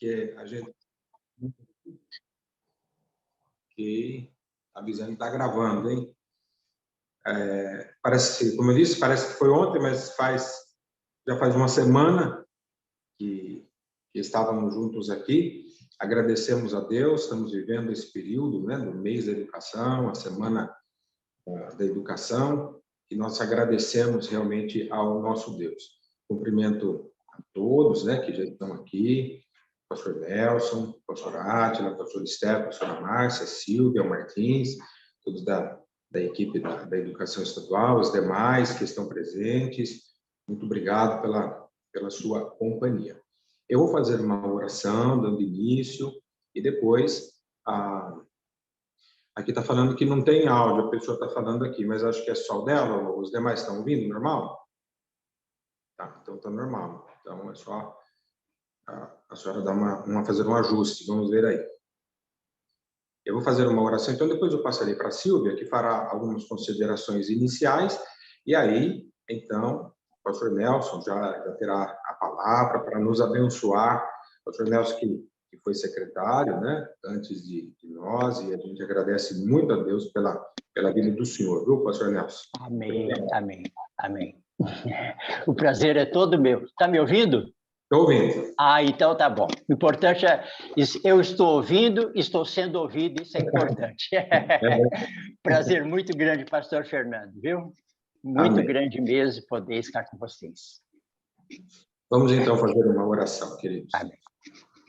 que a gente... Ok, avisando que está gravando, hein? Parece, como eu disse, parece que foi ontem, mas já faz uma semana que estávamos juntos aqui. Agradecemos a Deus, estamos vivendo esse período, né, do mês da educação, a semana da educação, e nós agradecemos realmente ao nosso Deus. Cumprimento a todos, né, que já estão aqui, pastor Nelson, pastor Átila, pastor Esther, pastora Márcia, Silvia, Martins, todos da equipe da Educação Estadual, os demais que estão presentes. Muito obrigado pela sua companhia. Eu vou fazer uma oração, dando início, e depois, aqui está falando que não tem áudio, a pessoa está falando aqui, mas acho que é só o dela, os demais estão ouvindo, normal? Tá, então está normal. Então é só a senhora dar fazer um ajuste, vamos ver aí. Eu vou fazer uma oração, então depois eu passarei para a Silvia, que fará algumas considerações iniciais, e aí, então, o pastor Nelson já terá a palavra para nos abençoar. O pastor Nelson, que foi secretário, né, antes de nós, e a gente agradece muito a Deus pela vida do senhor, viu, pastor Nelson? Amém, amém, amém. O prazer é todo meu. Está me ouvindo? Estou ouvindo. Então tá bom. O importante é, eu estou ouvindo, estou sendo ouvido, isso é importante. Prazer muito grande, pastor Fernando, viu? Muito Amém. grande mesmo poder estar com vocês. Vamos então fazer uma oração, queridos. Amém.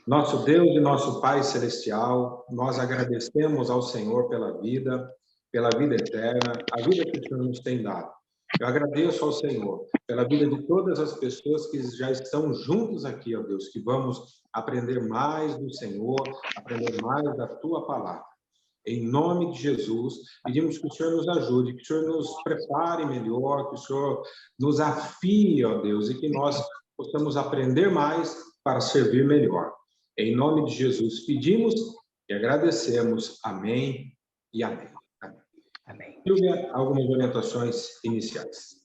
Nosso Deus e nosso Pai Celestial, nós agradecemos ao Senhor pela vida eterna, a vida que o Senhor nos tem dado. Eu agradeço ao Senhor pela vida de todas as pessoas que já estão juntos aqui, ó Deus, que vamos aprender mais do Senhor, aprender mais da Tua palavra. Em nome de Jesus, pedimos que o Senhor nos ajude, que o Senhor nos prepare melhor, que o Senhor nos afie, ó Deus, e que nós possamos aprender mais para servir melhor. Em nome de Jesus, pedimos e agradecemos. Amém e amém. Amém. Silvia, algumas orientações iniciais.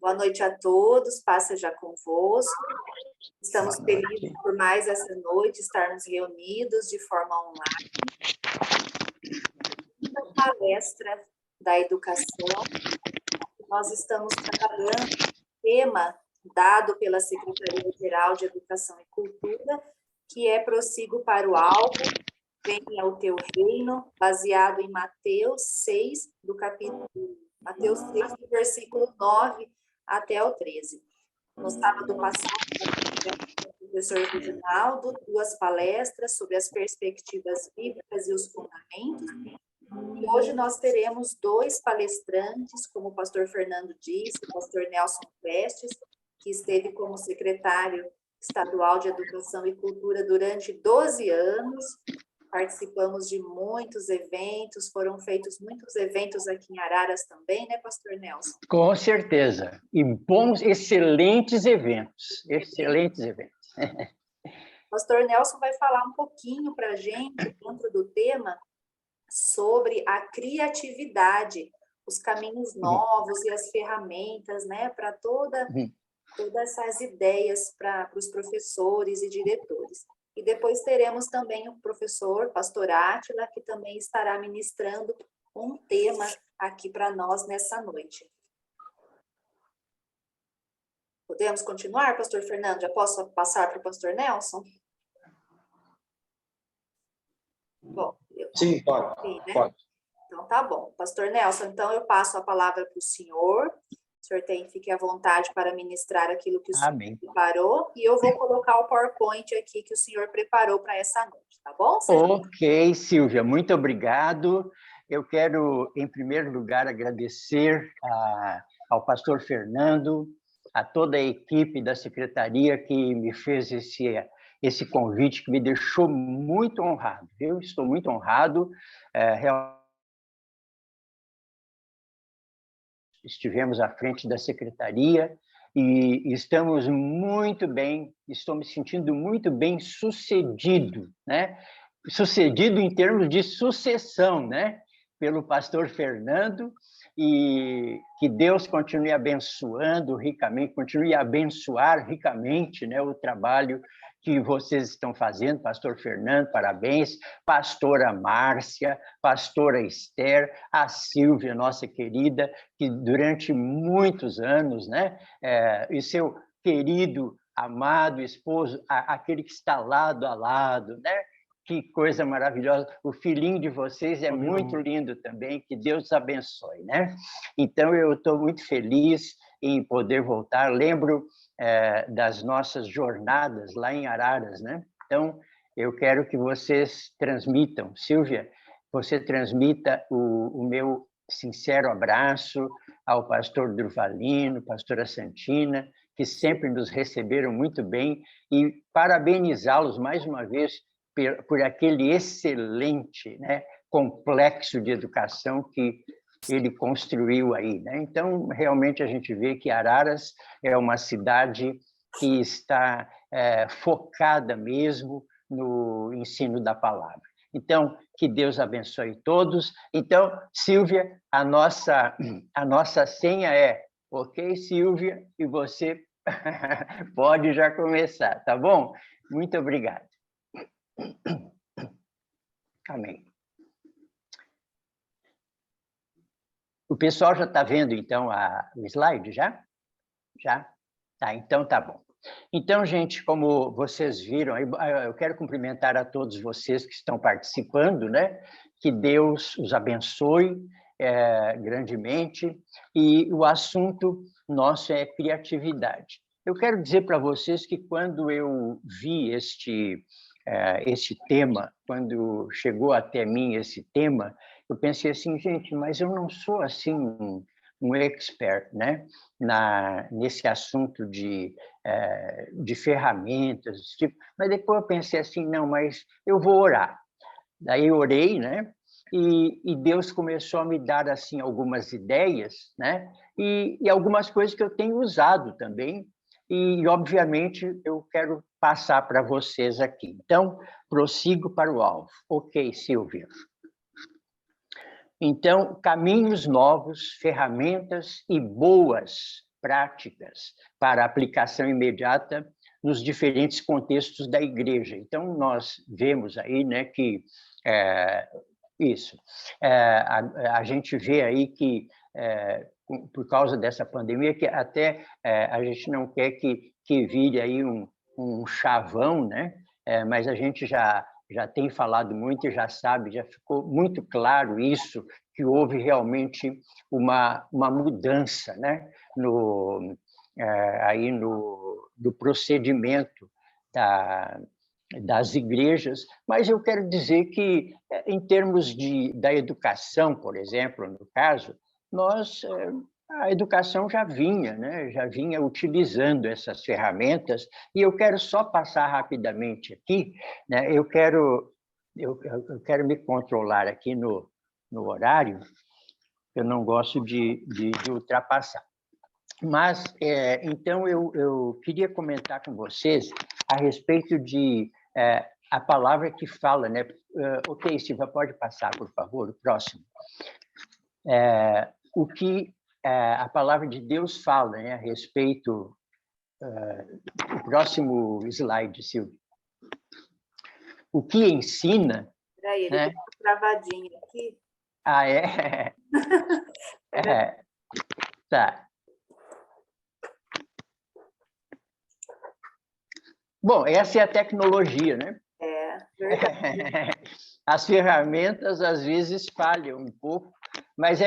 Boa noite a todos, paz seja convosco. Estamos felizes por mais essa noite estarmos reunidos de forma online. Na palestra da educação, nós estamos trabalhando o tema dado pela Secretaria-Geral de Educação e Cultura, que é Prossigo para o Alvo, Venha ao Teu Reino, baseado em Mateus 6, do versículo 9 até o 13. No sábado passado, o professor Reginaldo, 2 palestras sobre as perspectivas bíblicas e os fundamentos. E hoje nós teremos 2 palestrantes, como o pastor Fernando disse, o pastor Nelson Prestes, que esteve como secretário estadual de Educação e Cultura durante 12 anos. Participamos de muitos eventos, foram feitos muitos eventos aqui em Araras também, né, pastor Nelson? Com certeza. E bons, excelentes eventos. Excelentes eventos. Pastor Nelson vai falar um pouquinho para a gente, dentro do tema, sobre a criatividade, os caminhos novos e as ferramentas, né, para todas essas ideias para os professores e diretores. E depois teremos também o professor, pastor Átila, que também estará ministrando um tema aqui para nós nessa noite. Podemos continuar, pastor Fernando? Já posso passar para o pastor Nelson? Bom, Sim, pode. Sim, né? Pode. Então, tá bom. Pastor Nelson, então eu passo a palavra para o senhor. O senhor fique à vontade para ministrar aquilo que o senhor preparou, e eu vou colocar o PowerPoint aqui que o senhor preparou para essa noite, tá bom? Ok, Silvia, muito obrigado. Eu quero, em primeiro lugar, agradecer ao pastor Fernando, a toda a equipe da secretaria que me fez esse convite, que me deixou muito honrado. Eu estou muito honrado, realmente. Estivemos à frente da secretaria e estamos muito bem, estou me sentindo muito bem sucedido, né? Sucedido em termos de sucessão, né? Pelo pastor Fernando, e que Deus continue abençoando ricamente, continue a abençoar ricamente, né, o trabalho que vocês estão fazendo, pastor Fernando, parabéns, pastora Márcia, pastora Esther, a Silvia, nossa querida, que durante muitos anos, né, e seu querido, amado esposo, aquele que está lado a lado, né? Que coisa maravilhosa. O filhinho de vocês é muito lindo também, que Deus os abençoe, né? Então, eu estou muito feliz em poder voltar. Lembro das nossas jornadas lá em Araras, né? Então, eu quero que vocês transmitam. Silvia, você transmita o meu sincero abraço ao pastor Durvalino, pastora Santina, que sempre nos receberam muito bem, e parabenizá-los mais uma vez por aquele excelente, né, complexo de educação que ele construiu aí, né? Então, realmente, a gente vê que Araras é uma cidade que está focada mesmo no ensino da palavra. Então, que Deus abençoe todos. Então, Silvia, a nossa senha é: ok, Silvia, e você pode já começar, tá bom? Muito obrigado. Amém. O pessoal já está vendo, então, o slide, já? Já? Tá, então tá bom. Então, gente, como vocês viram, eu quero cumprimentar a todos vocês que estão participando, né? Que Deus os abençoe grandemente. E o assunto nosso é criatividade. Eu quero dizer para vocês que quando eu vi este tema, quando chegou até mim esse tema, eu pensei assim, gente, mas eu não sou assim um expert, né, nesse assunto de ferramentas, tipo. Mas depois eu pensei assim, não, mas eu vou orar. Daí eu orei, né, e Deus começou a me dar assim algumas ideias, né, e algumas coisas que eu tenho usado também. E, obviamente, eu quero passar para vocês aqui. Então, prossigo para o alvo. Ok, Silvia. Então, caminhos novos, ferramentas e boas práticas para aplicação imediata nos diferentes contextos da igreja. Então, nós vemos aí, né, que a gente vê aí que, por causa dessa pandemia, que até a gente não quer que vire aí um chavão, né? Mas a gente já tem falado muito e já sabe, já ficou muito claro isso, que houve realmente uma mudança, né? Aí no procedimento das igrejas, mas eu quero dizer que, em termos da educação, por exemplo, no caso, a educação já vinha, né? Já vinha utilizando essas ferramentas, e eu quero só passar rapidamente aqui, né? Eu quero me controlar aqui no horário, eu não gosto de ultrapassar. Mas, então, eu queria comentar com vocês a respeito de a palavra que fala, né? Ok, Silvia, pode passar, por favor, o próximo. O que a palavra de Deus fala, né, a respeito... o próximo slide, Silvia. O que ensina... Peraí, ele deu uma travadinha aqui. Ah, é? Tá. Bom, essa é a tecnologia, né? Verdade. As ferramentas, às vezes, falham um pouco, mas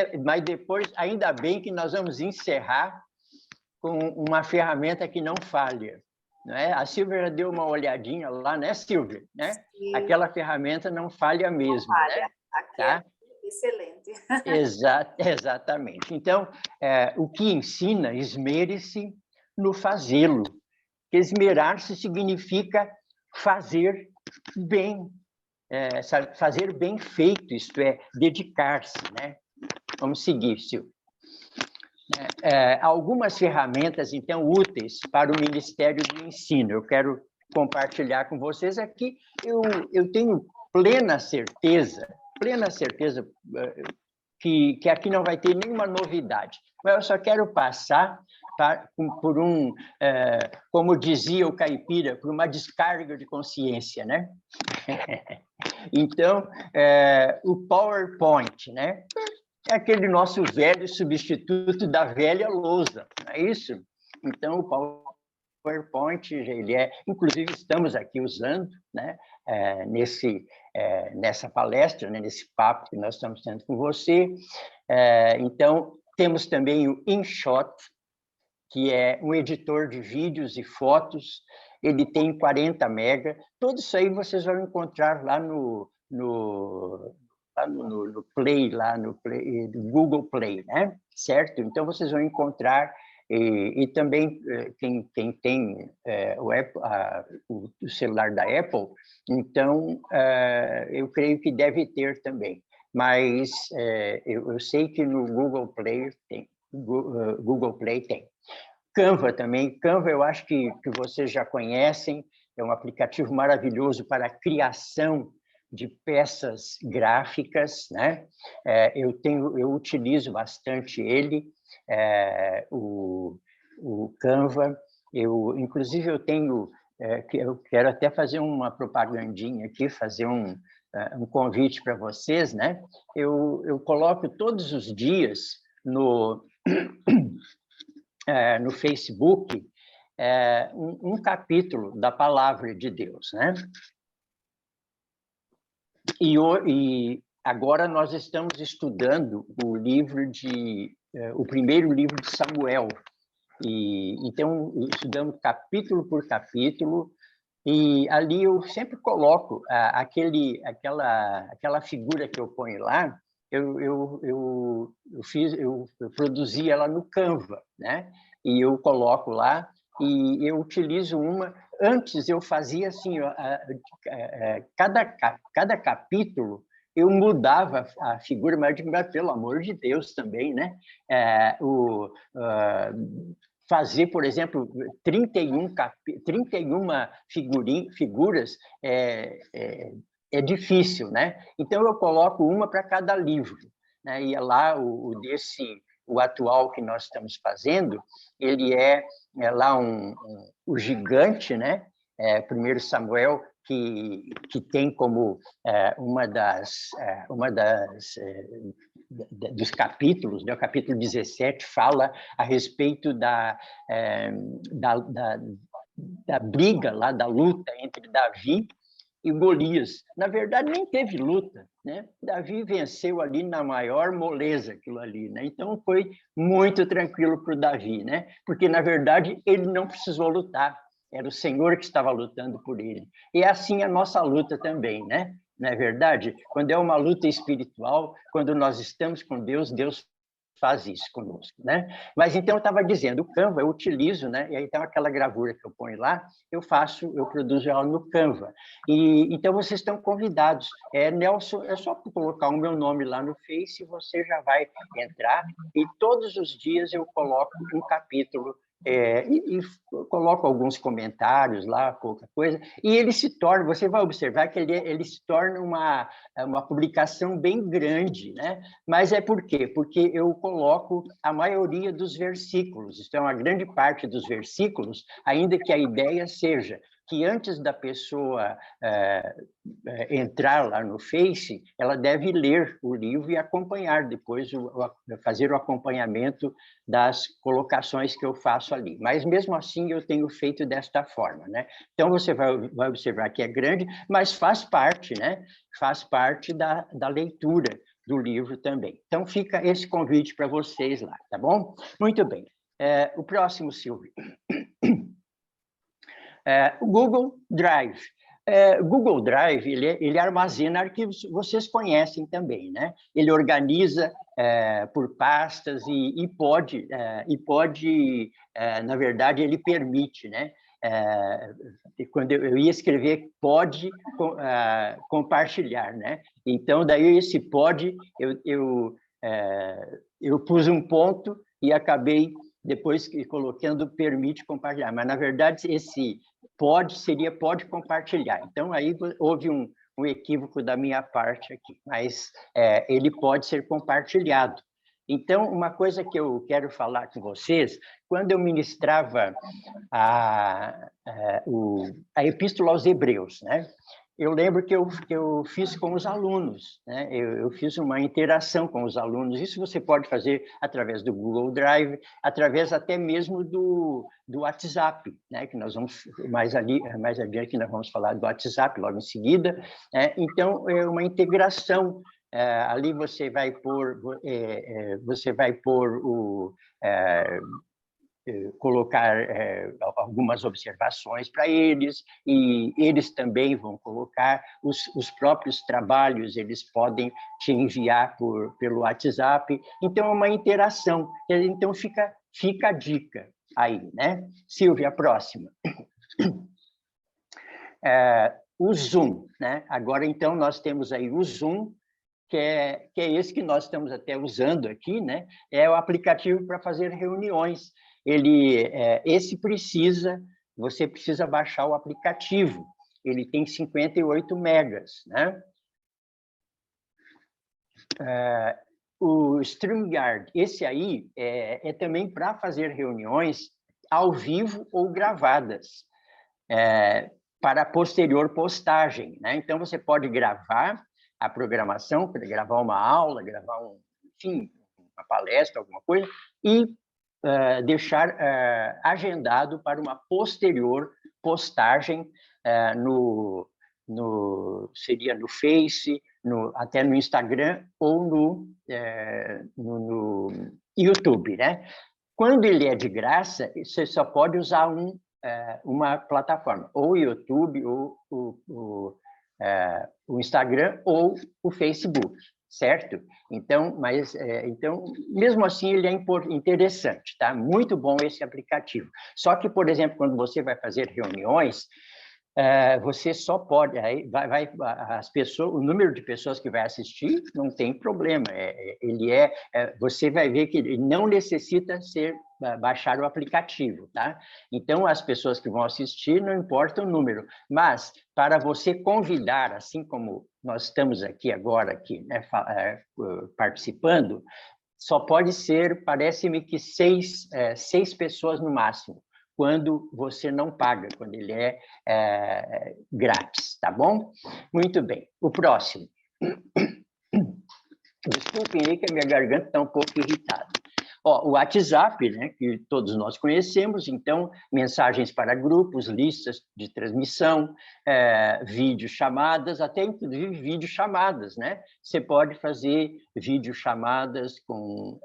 depois, ainda bem que nós vamos encerrar com uma ferramenta que não falha. Né? A Silvia já deu uma olhadinha lá, né, Silvia? Né? Aquela ferramenta não falha mesmo. Não falha. Né? Aqui tá? É excelente. Exatamente. Então, o que ensina, esmere-se no fazê-lo. Esmerar-se significa fazer bem, fazer bem feito, isto é, dedicar-se, né? Vamos seguir, Silvio. Algumas ferramentas, então, úteis para o Ministério do Ensino. Eu quero compartilhar com vocês aqui. Eu tenho plena certeza que aqui não vai ter nenhuma novidade. Mas eu só quero passar por como dizia o caipira, por uma descarga de consciência, né? Então, o PowerPoint, né? É aquele nosso velho substituto da velha lousa, não é isso? Então, o PowerPoint, inclusive estamos aqui usando, né? Nessa palestra, né? Nesse papo que nós estamos tendo com você. Então, temos também o InShot, que é um editor de vídeos e fotos. Ele tem 40 mega. Tudo isso aí vocês vão encontrar lá no Play, lá no Play, do Google Play, né? Certo? Então, vocês vão encontrar, e também quem tem o celular da Apple, então, eu creio que deve ter também. Mas eu sei que no Google Play tem. Google Play tem. Canva também. Canva, eu acho que vocês já conhecem. É um aplicativo maravilhoso para a criação de peças gráficas, né? Eu utilizo bastante ele, o Canva. Inclusive, eu quero até fazer uma propagandinha aqui, fazer um convite para vocês, né? Eu coloco todos os dias no Facebook um capítulo da Palavra de Deus, né? E agora nós estamos estudando o primeiro livro de Samuel. Então, estudamos capítulo por capítulo, e ali eu sempre coloco aquela figura que eu ponho lá. Eu produzi ela no Canva, né? E eu coloco lá, e eu utilizo uma. Antes eu fazia assim, cada capítulo eu mudava a figura, mas pelo amor de Deus também, né? Fazer, por exemplo, 31 figuras é difícil, né? Então, eu coloco uma para cada livro, né? E lá, o atual que nós estamos fazendo, ele é lá o gigante, né? 1 Samuel, que tem como uma dos capítulos, né? O capítulo 17 fala a respeito da briga lá, da luta entre Davi e Golias. Na verdade, nem teve luta, né? Davi venceu ali na maior moleza, aquilo ali, né? Então, foi muito tranquilo para o Davi, né? Porque, na verdade, ele não precisou lutar. Era o Senhor que estava lutando por ele. E é assim a nossa luta também, né? Não é verdade? Quando é uma luta espiritual, quando nós estamos com Deus, Deus faz isso conosco, né? Mas então eu estava dizendo, o Canva eu utilizo, né? E aí então aquela gravura que eu ponho lá, eu produzo ela no Canva. E então vocês estão convidados. Nelson, é só colocar o meu nome lá no Face, você já vai entrar, e todos os dias eu coloco um capítulo e coloco alguns comentários lá, pouca coisa, e ele se torna, você vai observar que ele se torna uma publicação bem grande, né? Mas por quê? Porque eu coloco a maioria dos versículos, isto é, uma grande parte dos versículos, ainda que a ideia seja que antes da pessoa entrar lá no Face, ela deve ler o livro e acompanhar depois, fazer o acompanhamento das colocações que eu faço ali. Mas, mesmo assim, eu tenho feito desta forma, né? Então, você vai observar que é grande, mas faz parte, né? Faz parte da leitura do livro também. Então, fica esse convite para vocês lá, tá bom? Muito bem. O próximo, Silvio. O Google Drive. Google Drive, ele armazena arquivos, vocês conhecem também, né? Ele organiza por pastas e pode, na verdade, ele permite, né? Quando eu ia escrever, pode compartilhar, né? Então, daí esse pode, eu pus um ponto e acabei depois colocando permite compartilhar, mas na verdade esse pode compartilhar. Então aí houve um equívoco da minha parte aqui, mas ele pode ser compartilhado. Então, uma coisa que eu quero falar com vocês, quando eu ministrava a Epístola aos Hebreus, né? Eu lembro que eu fiz com os alunos, né? Eu fiz uma interação com os alunos. Isso você pode fazer através do Google Drive, através até mesmo do WhatsApp, né? Que nós vamos mais adiante que nós vamos falar do WhatsApp logo em seguida. Então, é uma integração. Ali você vai pôr colocar algumas observações para eles, e eles também vão colocar os próprios trabalhos, eles podem te enviar pelo WhatsApp. Então, é uma interação. Então, fica a dica aí, né? Silvia, a próxima. O Zoom, né? Agora, então, nós temos aí o Zoom, que é esse que nós estamos até usando aqui, né? É o aplicativo para fazer reuniões. Você precisa baixar o aplicativo. Ele tem 58 megas, né? O StreamYard, esse aí é também para fazer reuniões ao vivo ou gravadas, para posterior postagem, né? Então, você pode gravar a programação, gravar uma aula, gravar enfim, uma palestra, alguma coisa, e deixar agendado para uma posterior postagem seria no Face, até no Instagram ou no YouTube, né? Quando ele é de graça, você só pode usar uma plataforma, ou o YouTube, ou o Instagram, ou o Facebook, certo? Então, mesmo assim, ele é interessante, tá? Muito bom esse aplicativo. Só que, por exemplo, quando você vai fazer reuniões, você só pode, as pessoas, o número de pessoas que vai assistir não tem problema. Você vai ver que ele não necessita baixar o aplicativo, tá? Então, as pessoas que vão assistir, não importa o número, mas para você convidar, assim como nós estamos aqui agora, né, participando, só pode ser, parece-me que seis pessoas no máximo, quando você não paga, quando ele é grátis, tá bom? Muito bem. O próximo. Desculpem aí que a minha garganta está um pouco irritada. O WhatsApp, né, que todos nós conhecemos, então, mensagens para grupos, listas de transmissão, videochamadas, até inclusive videochamadas, né? Você pode fazer videochamadas com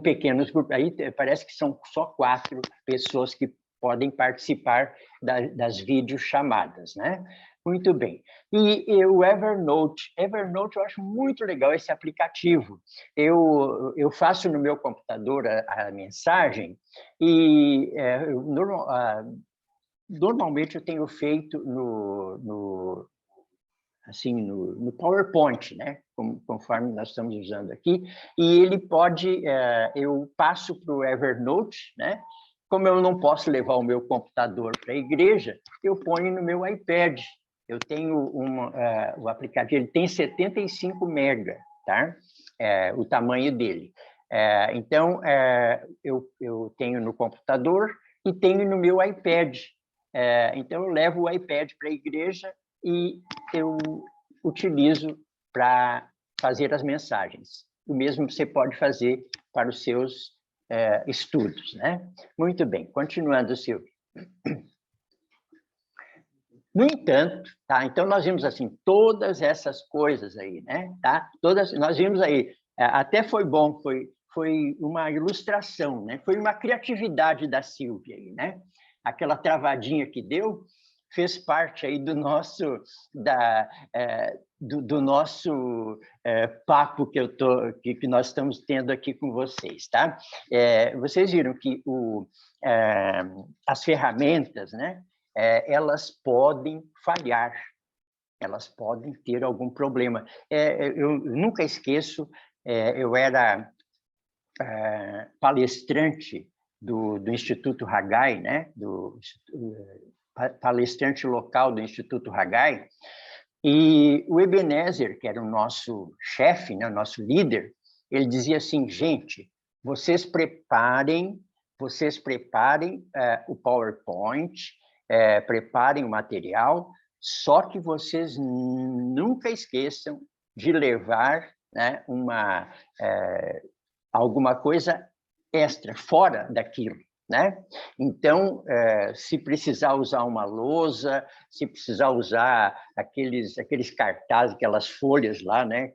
pequenos grupos. Aí parece que são só 4 pessoas que podem participar das videochamadas, né? Muito bem. E o Evernote eu acho muito legal esse aplicativo. Eu faço no meu computador a mensagem e normalmente eu tenho feito no PowerPoint, né? Conforme nós estamos usando aqui, e ele pode, eu passo para o Evernote, né? Como eu não posso levar o meu computador para a igreja, eu ponho no meu iPad. Eu tenho o aplicativo, ele tem 75 mega, tá? O tamanho dele. Então, eu tenho no computador e tenho no meu iPad. Então, eu levo o iPad para a igreja e eu utilizo para fazer as mensagens. O mesmo você pode fazer para os seus estudos, né? Muito bem, continuando, Silvio. No entanto, tá? Então nós vimos assim todas essas coisas aí, né? Tá? Nós vimos aí, até foi bom, foi uma ilustração, né? Foi uma criatividade da Silvia aí, né? Aquela travadinha que deu fez parte aí do nosso papo que nós estamos tendo aqui com vocês, tá? Vocês viram que as ferramentas, né? Elas podem falhar, elas podem ter algum problema. Eu nunca esqueço, eu era palestrante do Instituto Haggai, né? palestrante local do Instituto Haggai, e o Ebenezer, que era o nosso chefe, né, o nosso líder, ele dizia assim, gente, vocês preparem o PowerPoint, preparem o material, só que vocês nunca esqueçam de levar, né, alguma coisa extra, fora daquilo, né? Então, se precisar usar uma lousa, se precisar usar aqueles cartazes, aquelas folhas lá, né,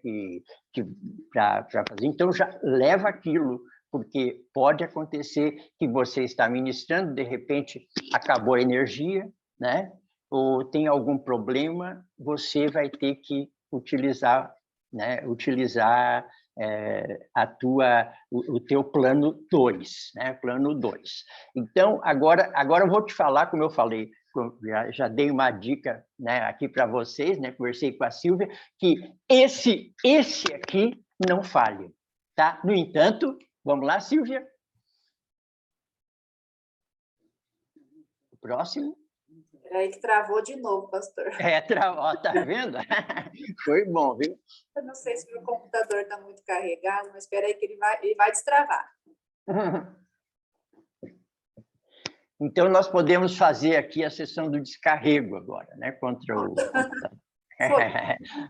para fazer, então já leva aquilo, porque pode acontecer que você está ministrando, de repente acabou a energia, né? Ou tem algum problema, você vai ter que utilizar, né? O teu plano 2, né? Plano 2. Então, agora eu vou te falar, como eu falei, já dei uma dica, né, aqui para vocês, né? Conversei com a Silvia, que esse aqui não falha, tá? No entanto, vamos lá, Silvia? O próximo? Peraí que travou de novo, pastor. Travou, tá vendo? Foi bom, viu? Eu não sei se meu computador está muito carregado, mas espera aí que ele vai destravar. Então, nós podemos fazer aqui a sessão do descarrego agora, né? Contra o computador.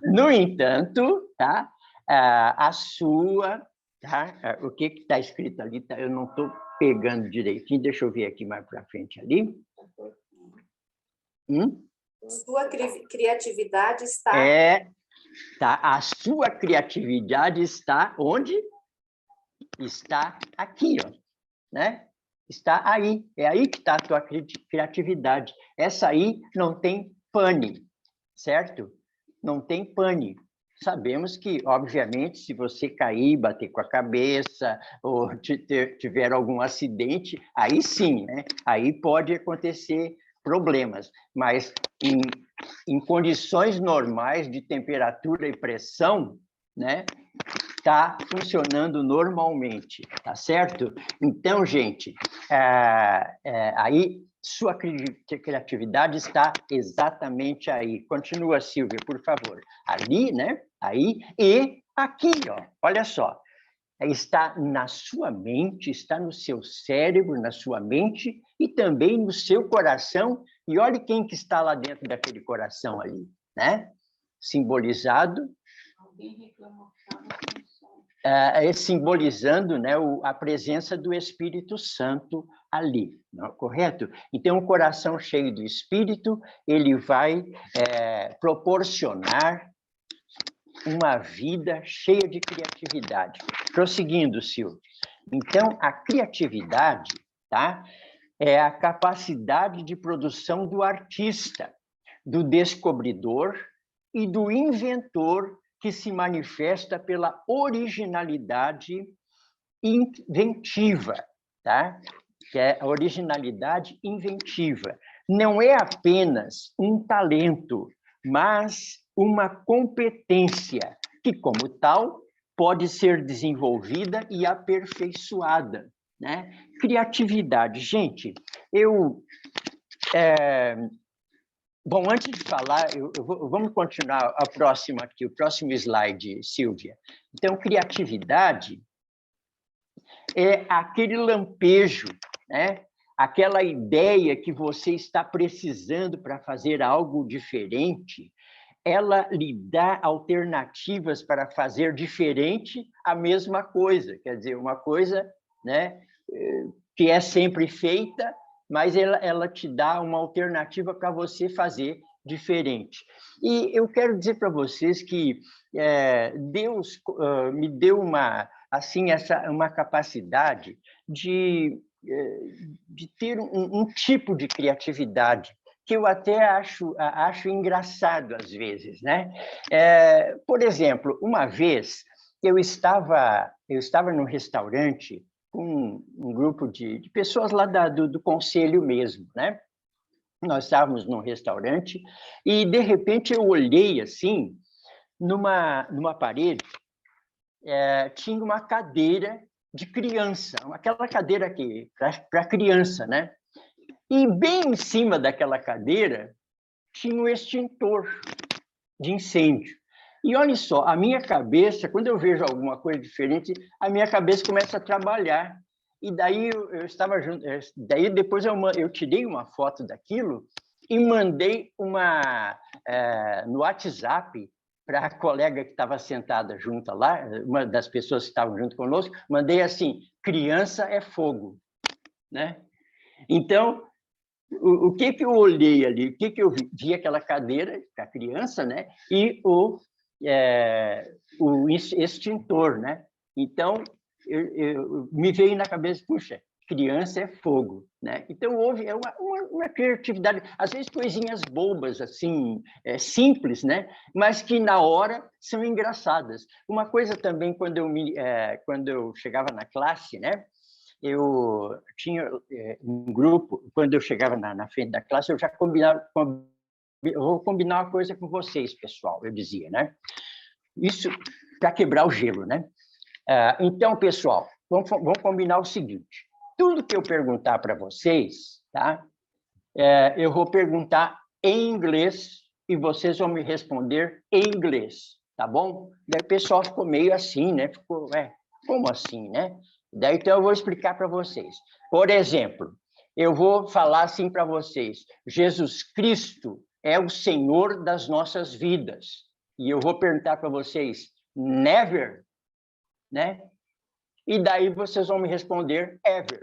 No entanto, tá? A sua... Tá? O que está escrito ali? Tá? Eu não estou pegando direitinho. Deixa eu ver aqui mais para frente ali. Sua criatividade está... Tá. A sua criatividade está onde? Está aqui, ó, né? Está aí. É aí que está a tua criatividade. Essa aí não tem pane, certo? Não tem pane. Sabemos que, obviamente, se você cair, bater com a cabeça, ou tiver algum acidente, aí sim, né? Aí pode acontecer problemas, mas em condições normais de temperatura e pressão, né, está funcionando normalmente, tá certo? Então, gente, aí sua criatividade está exatamente aí. Continua, Silvia, por favor. Ali, né? Aí e aqui, ó. Olha só. Está na sua mente, está no seu cérebro, na sua mente e também no seu coração. E olhe quem que está lá dentro daquele coração ali, né? Simbolizado. Simbolizando, né, a presença do Espírito Santo ali, não é correto? Então, o coração cheio do Espírito, ele vai proporcionar uma vida cheia de criatividade. Prosseguindo, Silvio. Então, a criatividade, tá, é a capacidade de produção do artista, do descobridor e do inventor que se manifesta pela originalidade inventiva, tá? Que é a originalidade inventiva. Não é apenas um talento, mas uma competência que, como tal, pode ser desenvolvida e aperfeiçoada, né? Criatividade. Gente, bom, antes de falar, vamos continuar a próxima aqui, o próximo slide, Silvia. Então, criatividade é aquele lampejo, né? Aquela ideia que você está precisando para fazer algo diferente, ela lhe dá alternativas para fazer diferente a mesma coisa. Quer dizer, uma coisa, né, que é sempre feita, mas ela te dá uma alternativa para você fazer diferente. E eu quero dizer para vocês que Deus me deu uma capacidade de ter um tipo de criatividade que eu até acho engraçado às vezes, né? Por exemplo, uma vez eu estava num restaurante com um grupo de pessoas lá do conselho mesmo, né? Nós estávamos num restaurante e, de repente, eu olhei assim, numa parede, tinha uma cadeira de criança, aquela cadeira para criança, né? E bem em cima daquela cadeira tinha um extintor de incêndio. E olha só, a minha cabeça, quando eu vejo alguma coisa diferente, a minha cabeça começa a trabalhar. E daí eu estava junto, daí depois eu tirei uma foto daquilo e mandei no WhatsApp para a colega que estava sentada junto lá, uma das pessoas que estavam junto conosco, mandei assim: criança é fogo, né? Então, o que eu olhei ali, o que eu vi? Vi aquela cadeira para a criança, né? E o extintor, né? Então, me veio na cabeça, puxa, criança é fogo, né? Então, houve uma criatividade, às vezes coisinhas bobas, assim, simples, né? Mas que, na hora, são engraçadas. Uma coisa também, quando eu chegava na classe, né? Eu tinha um grupo, quando eu chegava na frente da classe, eu já combinava, eu vou combinar uma coisa com vocês, pessoal, eu dizia, né? Isso para quebrar o gelo, né? Então, pessoal, vamos combinar o seguinte: tudo que eu perguntar para vocês, tá? Eu vou perguntar em inglês e vocês vão me responder em inglês, tá bom? Daí o pessoal ficou meio assim, né? Ficou, como assim, né? Daí, então, eu vou explicar para vocês. Por exemplo, eu vou falar assim para vocês: Jesus Cristo é o Senhor das nossas vidas. E eu vou perguntar para vocês: never, né? E daí vocês vão me responder ever,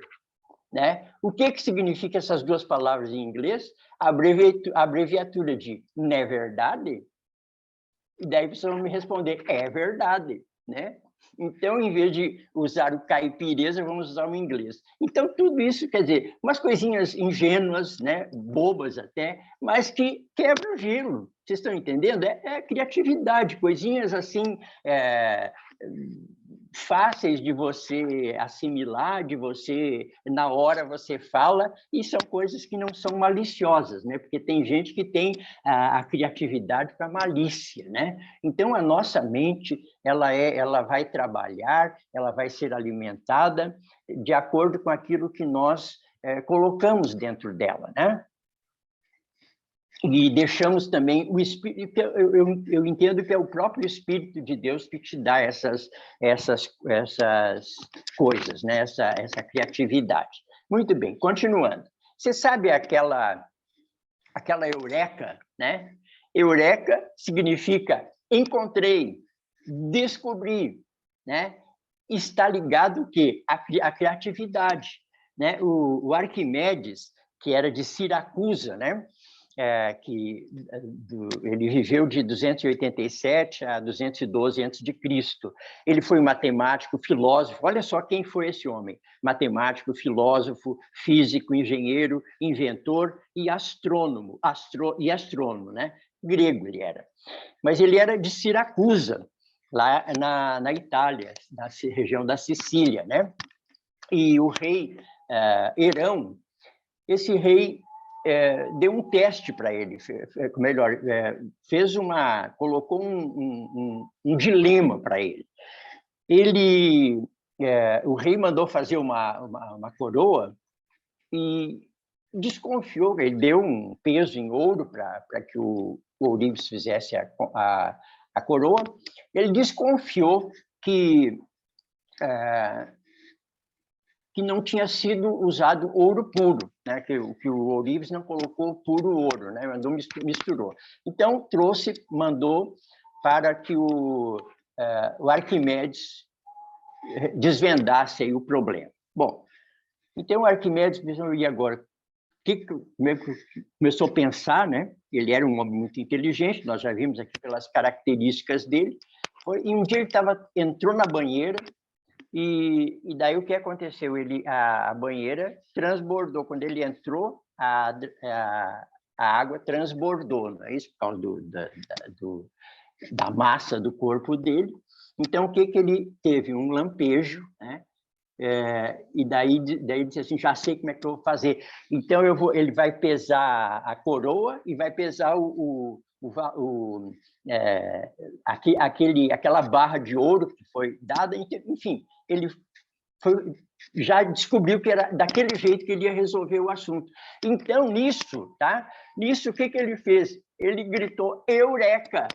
né? O que significa essas duas palavras em inglês? A abreviatura de não é verdade? E daí vocês vão me responder é verdade, né? Então, em vez de usar o caipireza, vamos usar o inglês. Então, tudo isso, quer dizer, umas coisinhas ingênuas, né? Bobas até, mas que quebram o gelo. Vocês estão entendendo? É criatividade, coisinhas assim, fáceis de você assimilar, de você, na hora você fala, e são coisas que não são maliciosas, né? Porque tem gente que tem a criatividade para malícia, né? Então, a nossa mente, ela vai trabalhar, ela vai ser alimentada de acordo com aquilo que nós colocamos dentro dela, né? E deixamos também o Espírito, eu entendo que é o próprio Espírito de Deus que te dá essas coisas, né? essa criatividade. Muito bem, continuando. Você sabe aquela eureka, né? Eureka significa encontrei, descobri, né? Está ligado o quê? A criatividade, né? O Arquimedes, que era de Siracusa, né? Ele viveu de 287 a 212 a.C. Ele foi matemático, filósofo. Olha só quem foi esse homem: matemático, filósofo, físico, engenheiro, inventor e astrônomo, né? Grego ele era. Mas ele era de Siracusa, lá na Itália, na região da Sicília, né? E o rei Herão, esse rei deu um teste para ele, melhor, colocou um dilema para ele. O rei mandou fazer uma coroa e desconfiou, ele deu um peso em ouro para que o ourives fizesse a coroa. Ele desconfiou que não tinha sido usado ouro puro, né? que o ourives não colocou puro ouro, né? Misturou. Então, mandou para que o Arquimedes desvendasse aí o problema. Bom, então o Arquimedes pensou: e agora? Começou a pensar, né? Ele era um homem muito inteligente, nós já vimos aqui pelas características dele. E um dia ele entrou na banheira, e daí o que aconteceu? A banheira transbordou. Quando ele entrou, a água transbordou, não é isso? Por causa da massa do corpo dele. Então, o que ele teve? Um lampejo, né? E daí disse assim: já sei como é que eu vou fazer. Então, ele vai pesar a coroa e vai pesar aquela barra de ouro que foi dada. Enfim, ele já descobriu que era daquele jeito que ele ia resolver o assunto. Então, nisso, o que ele fez? Ele gritou, eureka!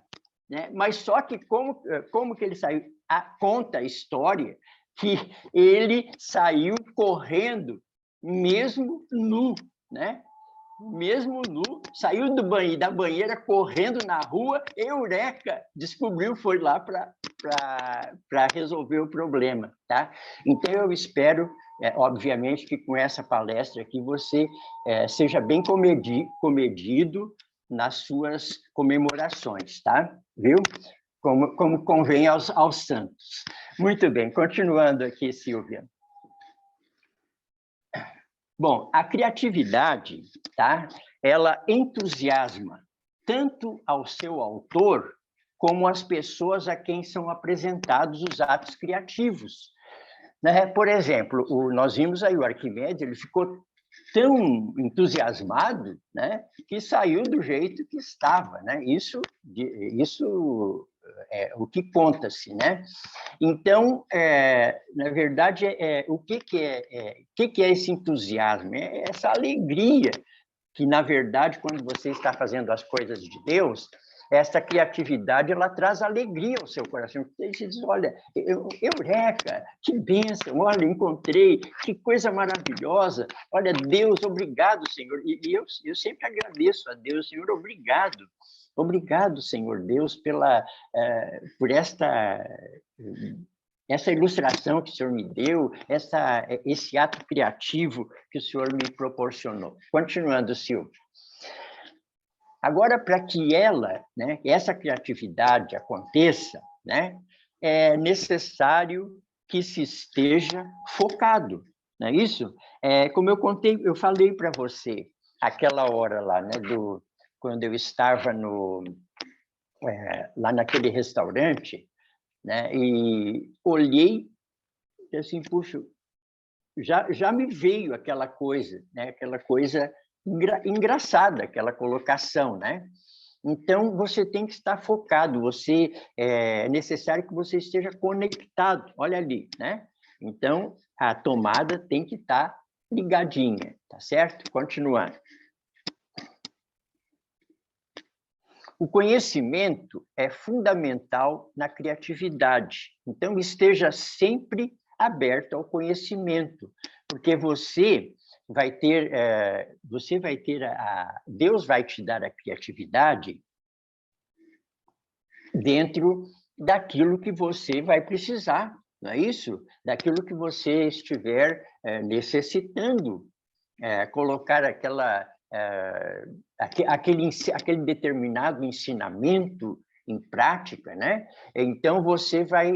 Né? Mas só que como que ele saiu? Conta a história que ele saiu correndo, mesmo nu, né? Mesmo nu, saiu da banheira, correndo na rua, eureka! Descobriu, foi lá para resolver o problema, tá? Então, eu espero, obviamente, que com essa palestra aqui você seja bem comedido nas suas comemorações, tá? Viu? Como convém aos santos. Muito bem, continuando aqui, Silvia. Bom, a criatividade, tá? Ela entusiasma tanto ao seu autor como as pessoas a quem são apresentados os atos criativos. Né? Por exemplo, nós vimos aí o Arquimedes, ele ficou tão entusiasmado, né, que saiu do jeito que estava, né? Isso é o que conta-se, né? Então, na verdade, o que é esse entusiasmo? É essa alegria que, na verdade, quando você está fazendo as coisas de Deus, essa criatividade, ela traz alegria ao seu coração. Você diz, olha, eureka, que bênção, olha, encontrei, que coisa maravilhosa. Olha, Deus, obrigado, Senhor. E eu sempre agradeço a Deus, Senhor, obrigado. Obrigado, Senhor Deus, por essa ilustração que o Senhor me deu, esse ato criativo que o Senhor me proporcionou. Continuando, Silvio. Agora, para que essa criatividade aconteça, né, é necessário que se esteja focado, não é isso? Como eu falei para você, aquela hora lá, né, quando eu estava lá naquele restaurante, né, e olhei assim, puxa, já me veio aquela coisa, né, aquela coisa engraçada, aquela colocação, né? Então, você tem que estar focado, é necessário que você esteja conectado, olha ali, né? Então, a tomada tem que estar ligadinha, tá certo? Continuando. O conhecimento é fundamental na criatividade, então esteja sempre aberto ao conhecimento, porque Deus vai te dar a criatividade dentro daquilo que você vai precisar, não é isso? Daquilo que você estiver necessitando, colocar aquele determinado ensinamento em prática, né? Então, você vai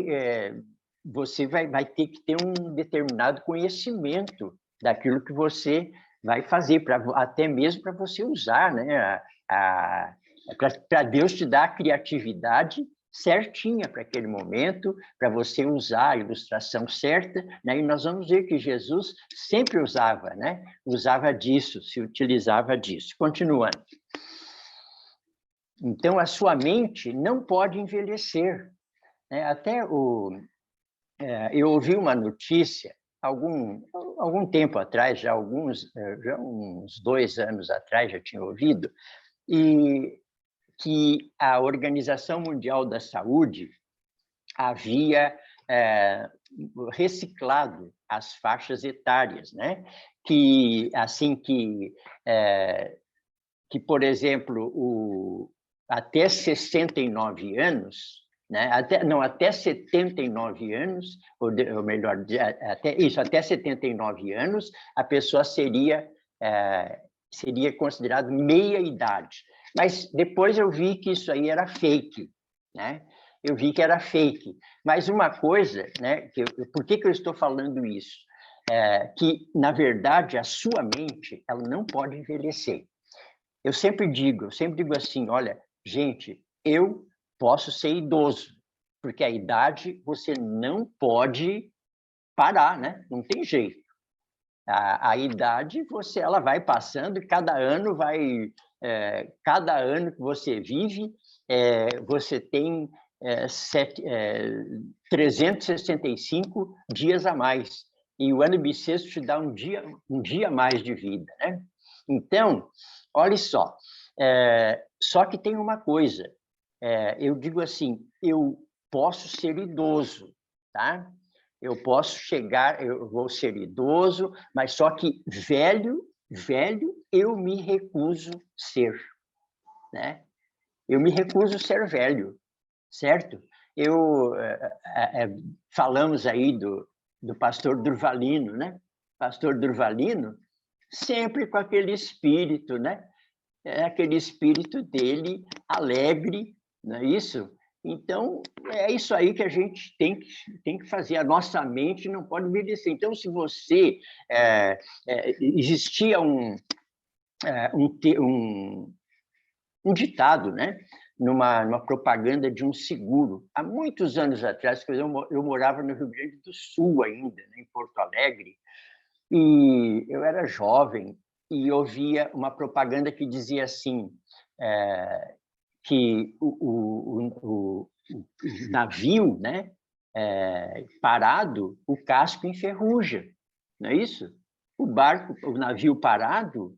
ter que ter um determinado conhecimento daquilo que você vai fazer, até mesmo para você usar, né? Para Deus te dar a criatividade certinha para aquele momento, para você usar a ilustração certa, né? E nós vamos ver que Jesus sempre usava, né? Usava disso, se utilizava disso. Continuando. Então, a sua mente não pode envelhecer, né? Eu ouvi uma notícia algum tempo atrás, já uns 2 anos atrás, já tinha ouvido, e que a Organização Mundial da Saúde havia reciclado as faixas etárias, né? Que, por exemplo, até 69 anos, né? Até 79 anos, ou melhor, até 79 anos, a pessoa seria considerado meia-idade. Mas depois eu vi que isso aí era fake, né? Eu vi que era fake. Mas uma coisa, né? Por que eu estou falando isso? Que, na verdade, a sua mente, ela não pode envelhecer. Eu sempre digo assim, olha, gente, eu posso ser idoso, porque a idade você não pode parar, né? Não tem jeito. A idade, ela vai passando e cada ano que você vive, você tem 365 dias a mais. e o ano bissexto te dá um dia a mais de vida, né? Então, olha só, só que tem uma coisa, eu digo assim, eu posso ser idoso, tá? Eu posso chegar, eu vou ser idoso, mas só que velho, eu me recuso ser, né? Eu me recuso ser velho, certo? Falamos aí do pastor Durvalino, né? Pastor Durvalino, sempre com aquele espírito, né? Aquele espírito dele alegre, não é isso? Então, é isso aí que a gente tem que fazer. A nossa mente não pode envelhecer. Então, se você... existia um ditado, né? Numa propaganda de um seguro. Há muitos anos atrás, eu morava no Rio Grande do Sul ainda, né? Em Porto Alegre, e eu era jovem e ouvia uma propaganda que dizia assim, que o navio, né, parado, o casco enferruja, não é isso? O navio parado,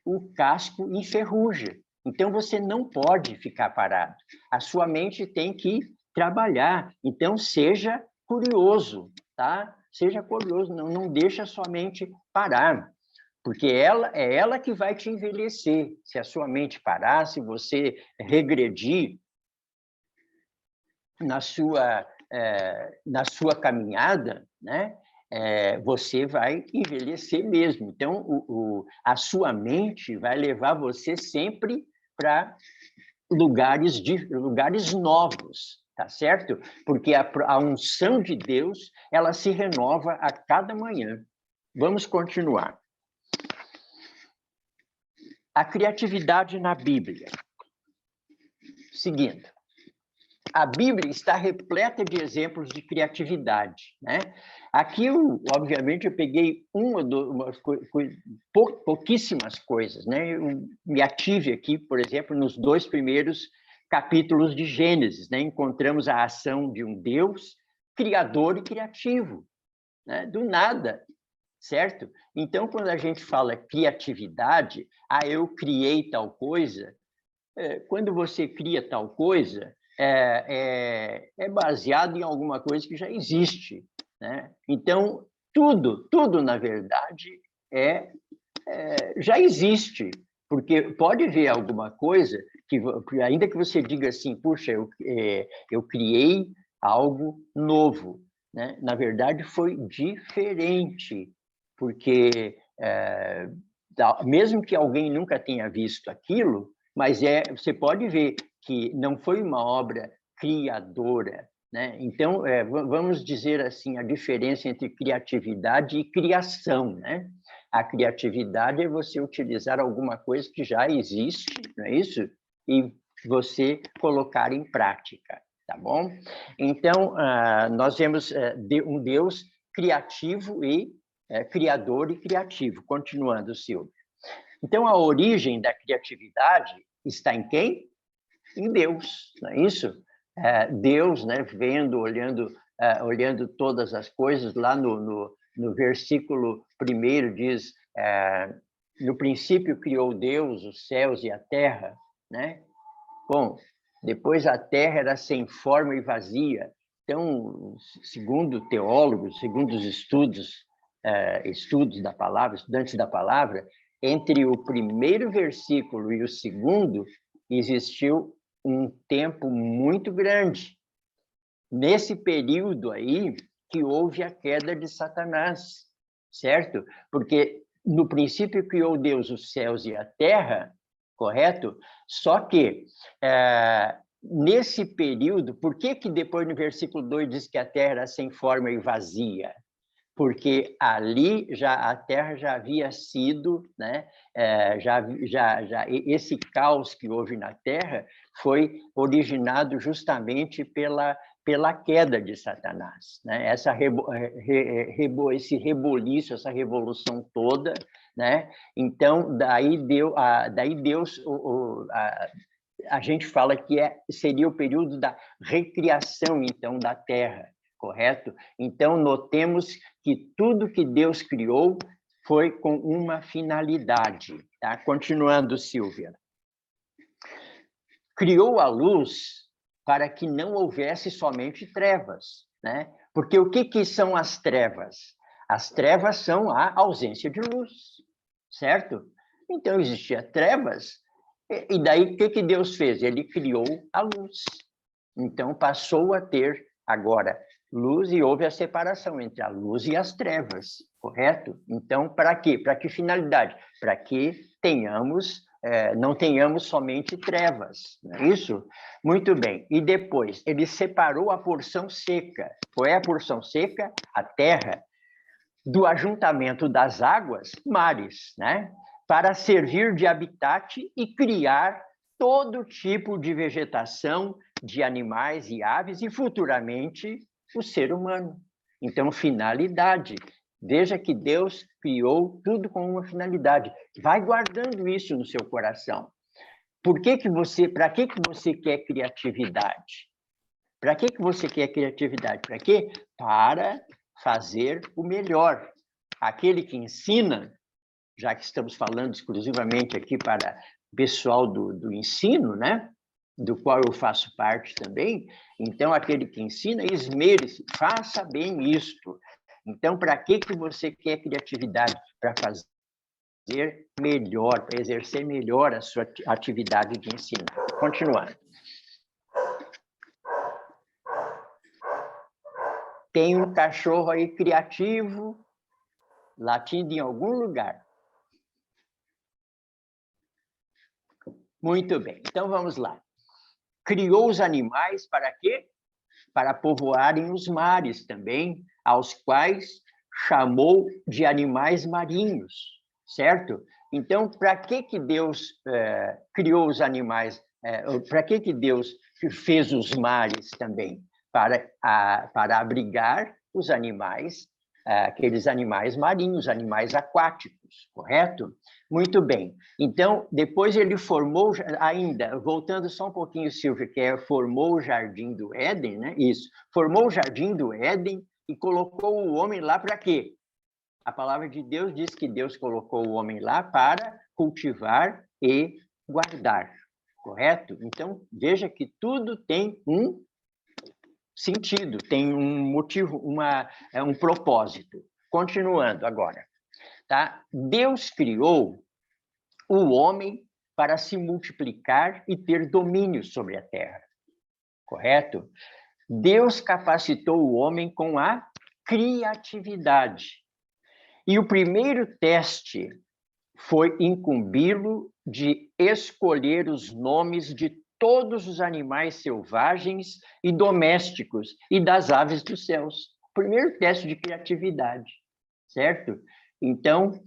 o casco enferruja. Então, você não pode ficar parado. A sua mente tem que trabalhar. Então, seja curioso, tá? Seja curioso, não deixa a sua mente parar, porque é ela que vai te envelhecer. Se a sua mente parar, se você regredir na sua caminhada, né? Você vai envelhecer mesmo. Então, a sua mente vai levar você sempre para lugares novos, tá certo? Porque a unção de Deus, ela se renova a cada manhã. Vamos continuar. A criatividade na Bíblia. Seguindo. A Bíblia está repleta de exemplos de criatividade, né? Aqui, obviamente, eu peguei pouquíssimas coisas, né? Eu me ative aqui, por exemplo, nos 2 primeiros capítulos de Gênesis, né? Encontramos a ação de um Deus criador e criativo, né? Do nada, certo? Então, quando a gente fala criatividade, eu criei tal coisa, quando você cria tal coisa, é baseado em alguma coisa que já existe, né? Então, tudo, na verdade, já existe, porque pode ver alguma coisa que, ainda que você diga assim, puxa, eu criei algo novo, né? Na verdade, foi diferente, porque mesmo que alguém nunca tenha visto aquilo, mas você pode ver que não foi uma obra criadora, né? Então, vamos dizer assim, a diferença entre criatividade e criação, né? A criatividade é você utilizar alguma coisa que já existe, não é isso? E você colocar em prática, tá bom? Então, nós vemos um Deus criativo e criador e criativo. Continuando, Silvio. Então, a origem da criatividade está em quem? Em Deus, não é isso? Deus, né, vendo, olhando todas as coisas, lá no versículo 1 diz, no princípio criou Deus os céus e a terra, né? Bom, depois a terra era sem forma e vazia. Então, segundo teólogos, segundo os estudos da palavra, estudantes da palavra, entre o primeiro versículo e o segundo, existiu um tempo muito grande. Nesse período aí que houve a queda de Satanás, certo? Porque no princípio criou Deus os céus e a terra, correto? Só que nesse período, por que depois no versículo 2 diz que a terra era sem forma e vazia? Porque ali a terra já havia sido, né? Esse caos que houve na terra foi originado justamente pela queda de Satanás, né? Esse reboliço, essa revolução toda, né? Então, daí Deus, a gente fala que seria o período da recriação, então, da terra, correto? Então, notemos que tudo que Deus criou foi com uma finalidade. Tá? Continuando, Silvia. Criou a luz para que não houvesse somente trevas, né? Porque o que são as trevas? As trevas são a ausência de luz, certo? Então, existia trevas, e daí o que Deus fez? Ele criou a luz. Então, passou a ter agora luz e houve a separação entre a luz e as trevas, correto? Então, para quê? Para que finalidade? Para que não tenhamos somente trevas, não é isso? Muito bem. E depois, ele separou a porção seca. Qual é a porção seca? A terra. Do ajuntamento das águas, mares, né? Para servir de habitat e criar todo tipo de vegetação, de animais e aves, e futuramente o ser humano. Então, finalidade. Veja que Deus criou tudo com uma finalidade. Vai guardando isso no seu coração. Para que você quer criatividade? Para que você quer criatividade? Para quê? Para fazer o melhor. Aquele que ensina, já que estamos falando exclusivamente aqui para o pessoal do ensino, né? Do qual eu faço parte também, então aquele que ensina, esmere-se, faça bem isto. Então, para que você quer criatividade? Para fazer melhor, para exercer melhor a sua atividade de ensino. Continuando. Tem um cachorro aí criativo, latindo em algum lugar. Muito bem, então vamos lá. Criou os animais para quê? Para povoarem os mares também, aos quais chamou de animais marinhos, certo? Então, para que Deus criou os animais? Para que Deus fez os mares também? Para abrigar os animais, aqueles animais marinhos, animais aquáticos, correto? Muito bem. Então, depois ele formou, ainda, voltando só um pouquinho, Silvia, formou o Jardim do Éden, né? Isso. Formou o Jardim do Éden e colocou o homem lá para quê? A palavra de Deus diz que Deus colocou o homem lá para cultivar e guardar, correto? Então, veja que tudo tem um sentido, tem um motivo, um propósito. Continuando agora, tá? Deus criou o homem para se multiplicar e ter domínio sobre a terra, correto? Deus capacitou o homem com a criatividade. E o primeiro teste foi incumbi-lo de escolher os nomes de todos os animais selvagens e domésticos e das aves dos céus. Primeiro teste de criatividade, certo? Então,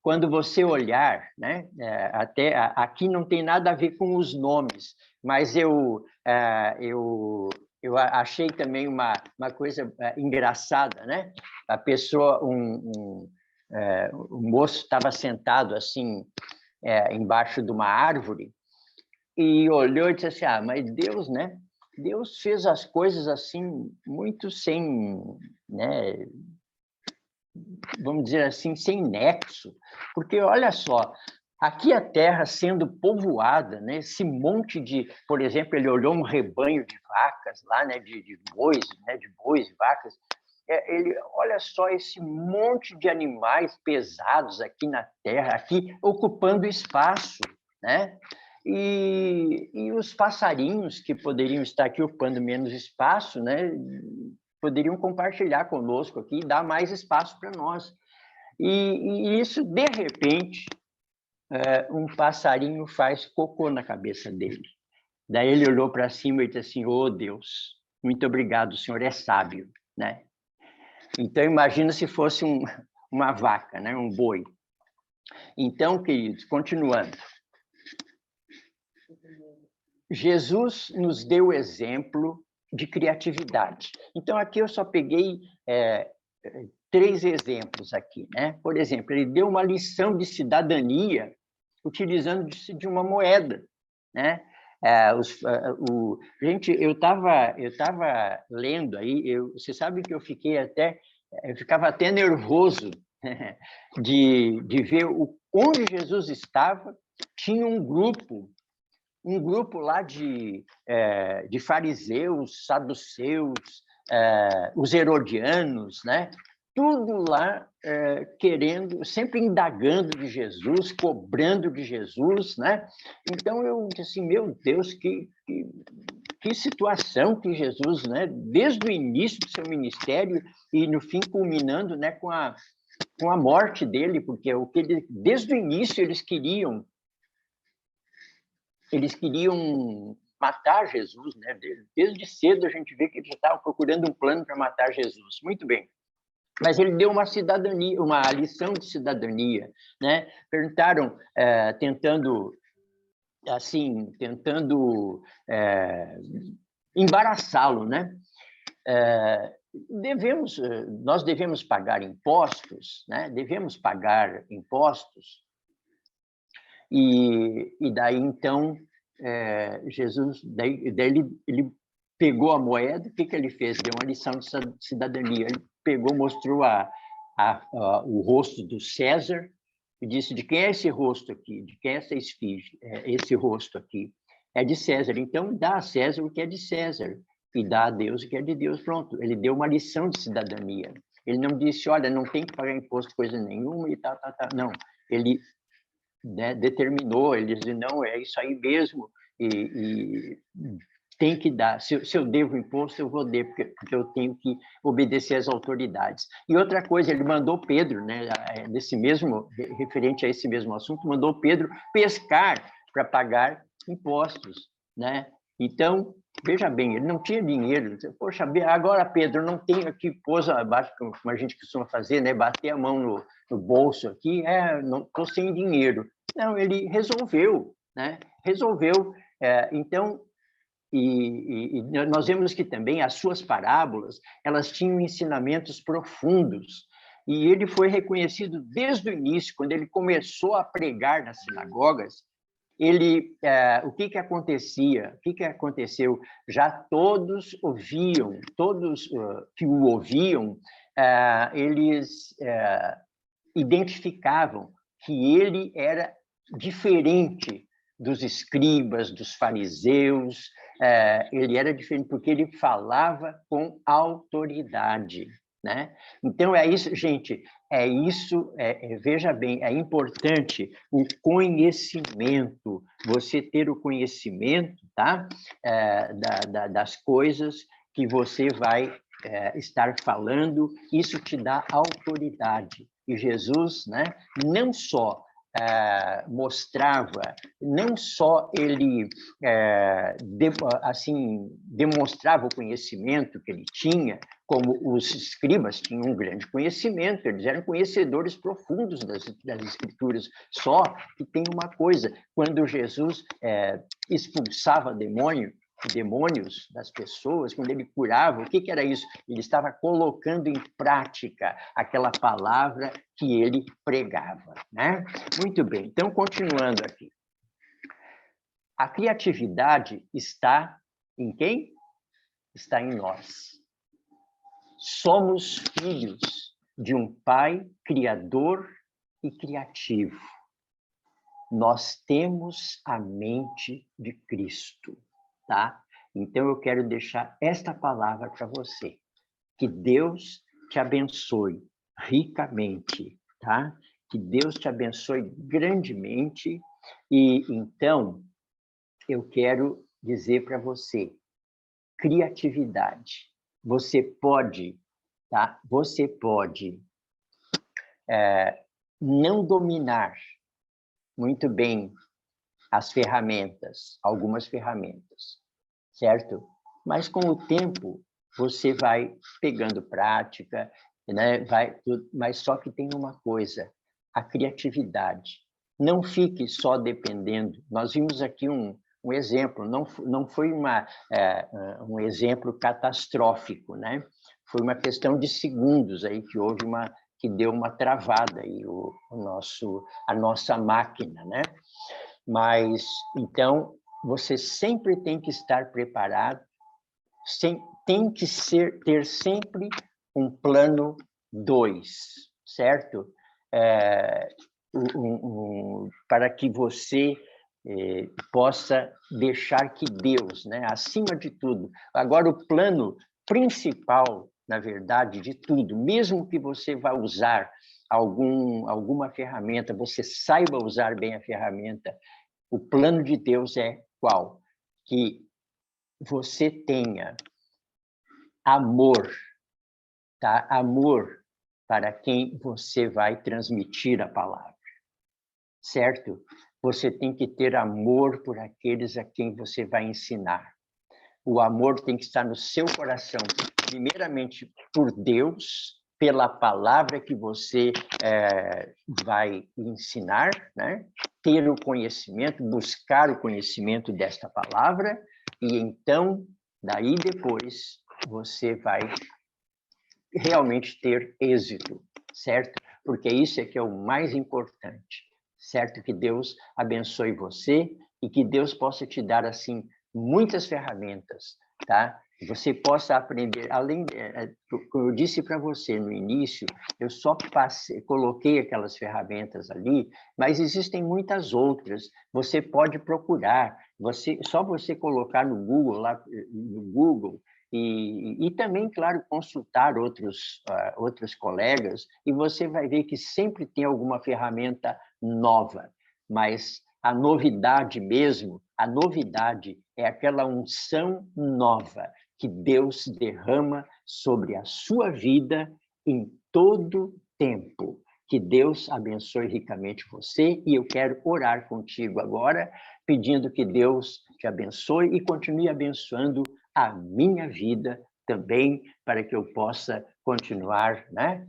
quando você olhar, né, até aqui não tem nada a ver com os nomes, mas eu achei também uma coisa engraçada, né? A pessoa, o moço estava sentado assim embaixo de uma árvore e olhou e disse assim: mas Deus, né? Deus fez as coisas assim muito sem, né? Vamos dizer assim, sem nexo, porque olha só, aqui a terra sendo povoada, né, esse monte de, por exemplo, ele olhou um rebanho de vacas lá, né, de bois, né, de bois e vacas, ele olha só esse monte de animais pesados aqui na terra, aqui ocupando espaço, né? E os passarinhos que poderiam estar aqui ocupando menos espaço, né? Poderiam compartilhar conosco aqui e dar mais espaço para nós. E isso, de repente, um passarinho faz cocô na cabeça dele. Daí ele olhou para cima e disse assim: "Oh, Deus, muito obrigado, o Senhor é sábio", né? Então, imagina se fosse uma vaca, né? Um boi. Então, queridos, continuando. Jesus nos deu exemplo de criatividade. Então, aqui eu só peguei 3 exemplos aqui, né? Por exemplo, ele deu uma lição de cidadania utilizando-se de uma moeda, né? Gente, eu tava lendo aí, você sabe que eu ficava até nervoso de ver onde Jesus estava. Tinha um grupo lá de fariseus, saduceus, os herodianos, né? Tudo lá querendo, sempre indagando de Jesus, cobrando de Jesus, né? Então eu disse assim, meu Deus, que situação que Jesus, né? Desde o início do seu ministério e no fim culminando, né, com a morte dele, porque desde o início eles queriam matar Jesus, né? Desde cedo a gente vê que eles estavam procurando um plano para matar Jesus. Muito bem. Mas ele deu uma lição de cidadania, né? Perguntaram, tentando embaraçá-lo, né? Nós devemos pagar impostos, né? Devemos pagar impostos. E daí, então, Jesus, daí ele pegou a moeda, o que ele fez? Deu uma lição de cidadania. Ele pegou, mostrou o rosto do César e disse, de quem é esse rosto aqui? De quem é essa esfinge? Esse rosto aqui é de César. Então, dá a César o que é de César e dá a Deus o que é de Deus. Pronto, ele deu uma lição de cidadania. Ele não disse, olha, não tem que pagar imposto, coisa nenhuma e tal. Não, ele determinou, ele disse, não, é isso aí mesmo, e tem que dar. Se eu devo imposto, eu vou dar, porque eu tenho que obedecer às autoridades. E outra coisa, ele mandou Pedro, né, referente a esse mesmo assunto, mandou Pedro pescar para pagar impostos, né? Então, veja bem, ele não tinha dinheiro. Poxa, agora, Pedro, não tenho aqui, pôs abaixo, como a gente costuma fazer, né? Bater a mão no bolso aqui, não estou sem dinheiro. Não, ele resolveu, né? Resolveu. Então, e nós vemos que também as suas parábolas, elas tinham ensinamentos profundos. E ele foi reconhecido desde o início, quando ele começou a pregar nas sinagogas. O que acontecia? O que aconteceu? Já todos ouviam, todos que o ouviam, eles identificavam que ele era diferente dos escribas, dos fariseus. Ele era diferente porque ele falava com autoridade, né? Então, é isso, gente, veja bem, é importante o conhecimento, você ter o conhecimento, tá? Das coisas que você vai estar falando, isso te dá autoridade. E Jesus, né, não só mostrava, não só ele demonstrava o conhecimento que ele tinha, como os escribas tinham um grande conhecimento, eles eram conhecedores profundos das escrituras. Só que tem uma coisa, quando Jesus expulsava demônios das pessoas, quando ele curava, o que era isso? Ele estava colocando em prática aquela palavra que ele pregava, né? Muito bem, então, continuando aqui. A criatividade está em quem? Está em nós. Somos filhos de um Pai criador e criativo. Nós temos a mente de Cristo. Tá? Então, eu quero deixar esta palavra para você. Que Deus te abençoe ricamente, tá? Que Deus te abençoe grandemente. E, então, eu quero dizer para você, criatividade. Você pode, tá? Você pode não dominar muito bem as ferramentas, algumas ferramentas, certo? Mas com o tempo você vai pegando prática, né? Mas só que tem uma coisa, a criatividade. Não fique só dependendo. Nós vimos aqui um exemplo, não foi um exemplo catastrófico, né? Foi uma questão de segundos aí que deu uma travada aí a nossa máquina, né? Mas, então, você sempre tem que estar preparado, tem que ter sempre um plano 2, certo? Para que você possa deixar que Deus, né, acima de tudo. Agora, o plano principal, na verdade, de tudo, mesmo que você vá usar alguma ferramenta, você saiba usar bem a ferramenta, o plano de Deus é qual? Que você tenha amor, tá? Amor para quem você vai transmitir a palavra, certo? Você tem que ter amor por aqueles a quem você vai ensinar. O amor tem que estar no seu coração, primeiramente por Deus, pela palavra que você vai ensinar, né? Ter o conhecimento, buscar o conhecimento desta palavra, e então, daí depois, você vai realmente ter êxito, certo? Porque isso é que é o mais importante, certo? Que Deus abençoe você e que Deus possa te dar, assim, muitas ferramentas, tá? Você possa aprender, além, como eu disse para você no início, eu só coloquei aquelas ferramentas ali, mas existem muitas outras. Você pode procurar, só você colocar no Google, lá no Google, e também, claro, consultar outros colegas, e você vai ver que sempre tem alguma ferramenta nova, mas a novidade mesmo, a novidade é aquela unção nova que Deus derrama sobre a sua vida em todo tempo. Que Deus abençoe ricamente você, e eu quero orar contigo agora, pedindo que Deus te abençoe e continue abençoando a minha vida também, para que eu possa continuar, né,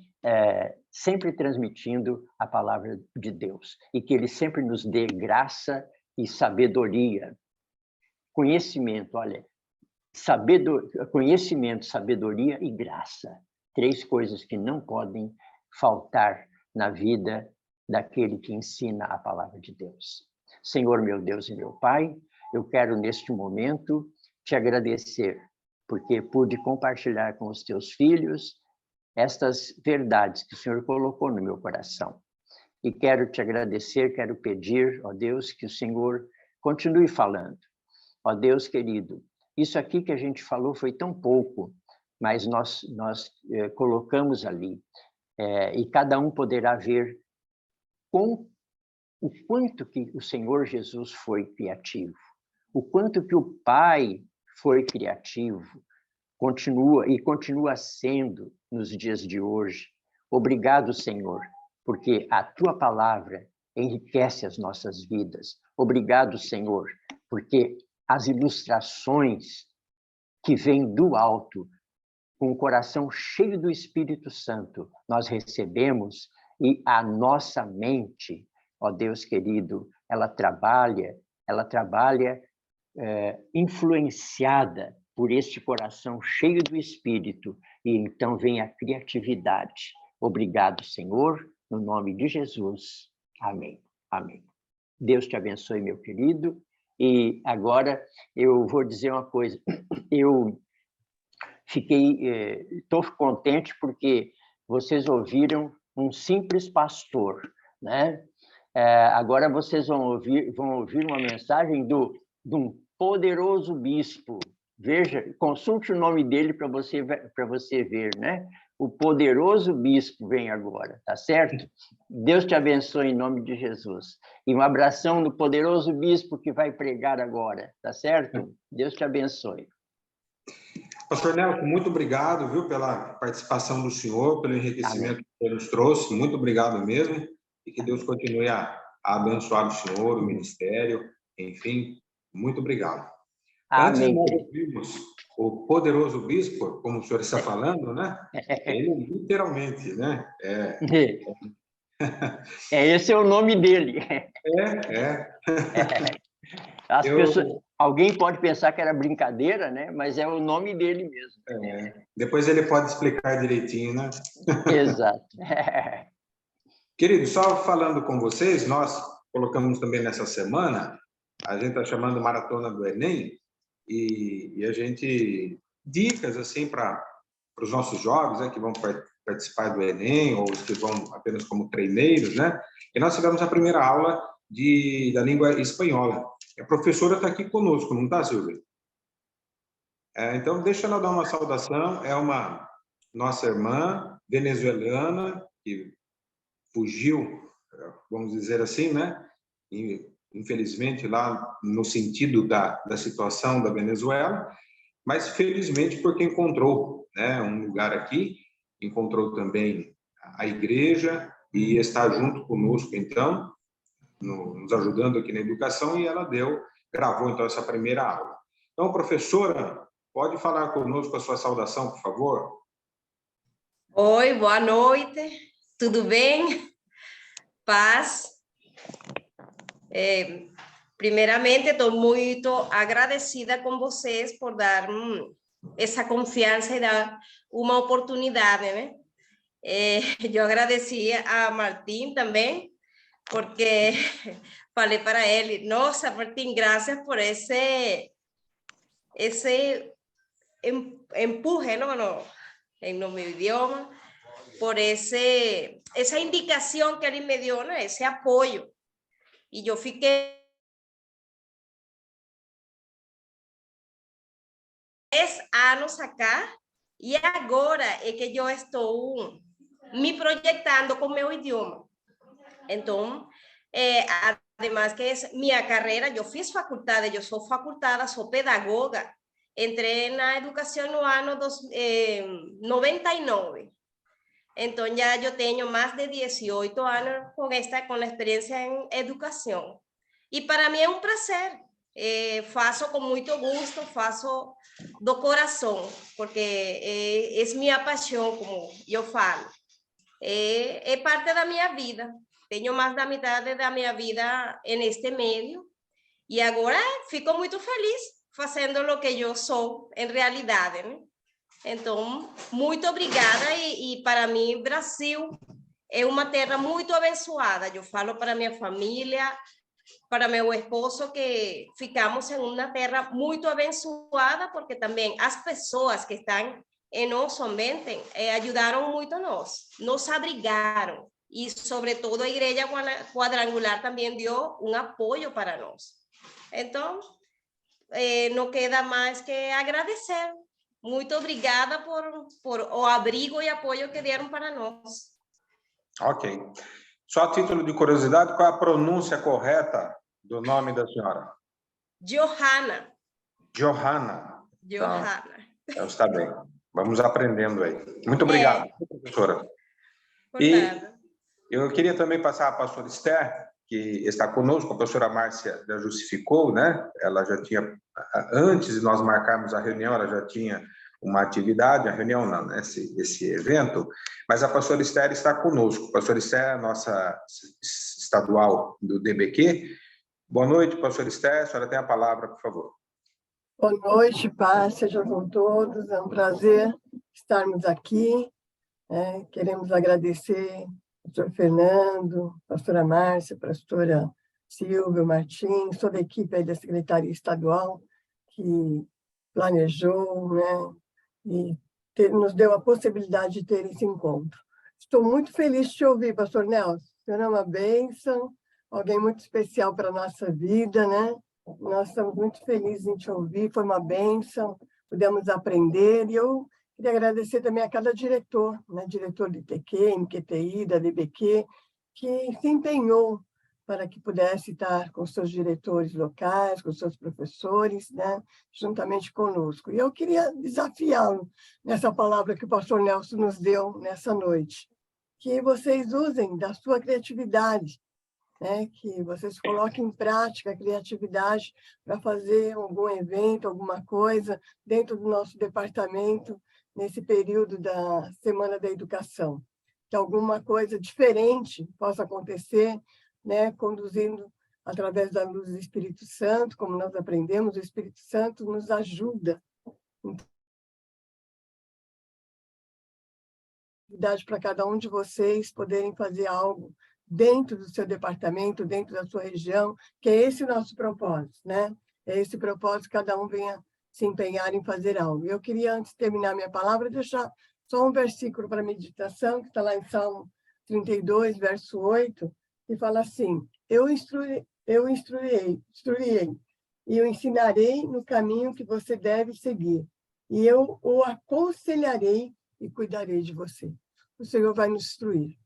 sempre transmitindo a palavra de Deus, e que Ele sempre nos dê graça e sabedoria, conhecimento, olha, conhecimento, sabedoria e graça, 3 coisas que não podem faltar na vida daquele que ensina a palavra de Deus. Senhor, meu Deus e meu Pai, eu quero neste momento te agradecer, porque pude compartilhar com os teus filhos estas verdades que o Senhor colocou no meu coração. E quero te agradecer, quero pedir, ó Deus, que o Senhor continue falando. Ó Deus querido, isso aqui que a gente falou foi tão pouco, mas nós colocamos ali, e cada um poderá ver o quanto que o Senhor Jesus foi criativo, o quanto que o Pai foi criativo, continua sendo nos dias de hoje. Obrigado, Senhor, porque a tua palavra enriquece as nossas vidas. Obrigado, Senhor, porque as ilustrações que vêm do alto, com o coração cheio do Espírito Santo, nós recebemos, e a nossa mente, ó Deus querido, ela trabalha influenciada por este coração cheio do Espírito, e então vem a criatividade. Obrigado, Senhor, no nome de Jesus. Amém. Amém. Deus te abençoe, meu querido. E agora eu vou dizer uma coisa. Eu estou contente porque vocês ouviram um simples pastor, né? Agora vocês vão ouvir uma mensagem de um poderoso bispo. Veja, consulte o nome dele para você ver, né? O poderoso bispo vem agora, tá certo? Deus te abençoe em nome de Jesus. E um abração no poderoso bispo que vai pregar agora, tá certo? Deus te abençoe. Pastor Nelson, muito obrigado, viu, pela participação do senhor, pelo enriquecimento Amém. Que ele nos trouxe. Muito obrigado mesmo. E que Deus continue a abençoar o senhor, o ministério, enfim, muito obrigado. Amém. Antes nós ouvimos o poderoso bispo, como o senhor está falando, né? Ele literalmente, né? Esse é o nome dele. Alguém pode pensar que era brincadeira, né? Mas é o nome dele mesmo. Depois ele pode explicar direitinho, né? Exato. Querido, só falando com vocês, nós colocamos também nessa semana a gente está chamando Maratona do Enem, e a gente, dicas assim para os nossos jovens, né, que vão participar do Enem, ou os que vão apenas como treineiros, né? E nós tivemos a primeira aula da língua espanhola. A professora está aqui conosco, não está, Silvia? Então, deixa ela dar uma saudação. É uma nossa irmã venezuelana que fugiu, vamos dizer assim, né? E, infelizmente, lá no sentido da situação da Venezuela, mas felizmente porque encontrou, né, um lugar aqui, encontrou também a igreja e está junto conosco, então, nos ajudando aqui na educação, e ela gravou, então, essa primeira aula. Então, professora, pode falar conosco a sua saudação, por favor? Oi, boa noite, tudo bem? Paz. Primeiramente, estou muito agradecida com vocês por dar essa confiança e dar uma oportunidade, né? Eu agradeci a Martim também, porque falei para ele, nossa, Martim, graças por esse empuje, no meu idioma, por esa indicación que él me dio, ¿no? Ese apoyo. Y yo fiquei 10 anos acá, e agora é que eu estou me projetando com meu idioma. Então, además que é minha carreira, eu fiz faculdade, eu sou facultada, sou pedagoga, entrei na educação no ano 99. Entonces ya yo tengo más de 18 años con la experiencia en educación. Y para mí es un placer. Faço con mucho gusto, faço do corazón, porque es mi pasión, como yo falo. Es parte de mi vida. Tengo más de la mitad de mi vida en este medio. Y ahora fico muy feliz haciendo lo que yo soy en realidad, ¿no? Então, muito obrigada, e para mim, Brasil é uma terra muito abençoada. Eu falo para minha família, para meu esposo, que ficamos em uma terra muito abençoada, porque também as pessoas que estão em nosso ambiente ajudaram muito a nos abrigaram, e sobretudo a Igreja Quadrangular também deu um apoio para nós. Então, não queda mais que agradecer. Muito obrigada por o abrigo e apoio que deram para nós. Ok. Só a título de curiosidade, qual é a pronúncia correta do nome da senhora? Johanna. Johanna. Johanna. Então, está bem. Vamos aprendendo aí. Muito obrigado, professora. Por nada. Eu queria também passar a pastora Esther, que está conosco. A professora Márcia já justificou, né? Ela já tinha, antes de nós marcarmos a reunião, ela já tinha uma atividade, a reunião não, né? Esse evento, mas a pastora Esther está conosco. A pastora Esther é a nossa estadual do DBQ. Boa noite, pastora Esther, a senhora tem a palavra, por favor. Boa noite, paz, sejam com todos, é um prazer estarmos aqui. Queremos agradecer ao pastor Fernando, pastora Márcia, pastora Silvia, Martins, toda a equipe aí da Secretaria Estadual que planejou, né, e nos deu a possibilidade de ter esse encontro. Estou muito feliz de te ouvir, pastor Nelson. O senhor é uma bênção, alguém muito especial para a nossa vida, né? Nós estamos muito felizes em te ouvir, foi uma bênção, pudemos aprender, e eu queria agradecer também a cada diretor, né? Diretor do ITQ, MQTI, da DBQ, que se empenhou para que pudesse estar com seus diretores locais, com seus professores, né? Juntamente conosco. E eu queria desafiá-lo nessa palavra que o pastor Nelson nos deu nessa noite, que vocês usem da sua criatividade, né, que vocês coloquem em prática a criatividade para fazer algum evento, alguma coisa dentro do nosso departamento nesse período da Semana da Educação. Que alguma coisa diferente possa acontecer, né, conduzindo através da luz do Espírito Santo, como nós aprendemos, o Espírito Santo nos ajuda. Para cada um de vocês poderem fazer algo dentro do seu departamento, dentro da sua região, que é esse o nosso propósito, né? É esse propósito que cada um venha se empenhar em fazer algo. Eu queria, antes de terminar minha palavra, deixar só um versículo para meditação, que está lá em Salmo 32, verso 8, que fala assim: eu instruirei, e eu ensinarei no caminho que você deve seguir, e eu o aconselharei e cuidarei de você. O Senhor vai nos instruir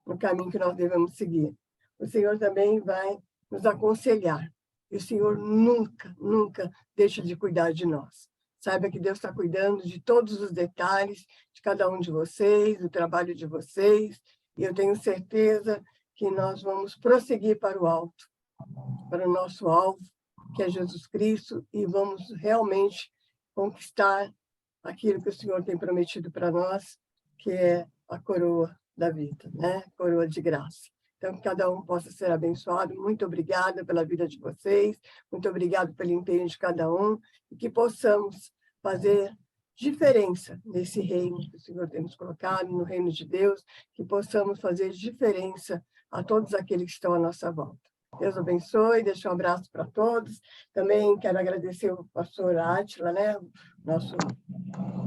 no caminho que nós devemos seguir. O Senhor também vai nos aconselhar. E o Senhor nunca, nunca deixa de cuidar de nós. Saiba que Deus está cuidando de todos os detalhes de cada um de vocês, do trabalho de vocês, e eu tenho certeza que nós vamos prosseguir para o alto, para o nosso alvo, que é Jesus Cristo, e vamos realmente conquistar aquilo que o Senhor tem prometido para nós, que é a coroa da vida, né? Coroa de graça. Então, que cada um possa ser abençoado. Muito obrigada pela vida de vocês, muito obrigado pelo empenho de cada um, e que possamos fazer diferença nesse reino que o Senhor tem nos colocado, no reino de Deus, que possamos fazer diferença a todos aqueles que estão à nossa volta. Deus abençoe, deixa um abraço para todos. Também quero agradecer o pastor Átila, né? Nosso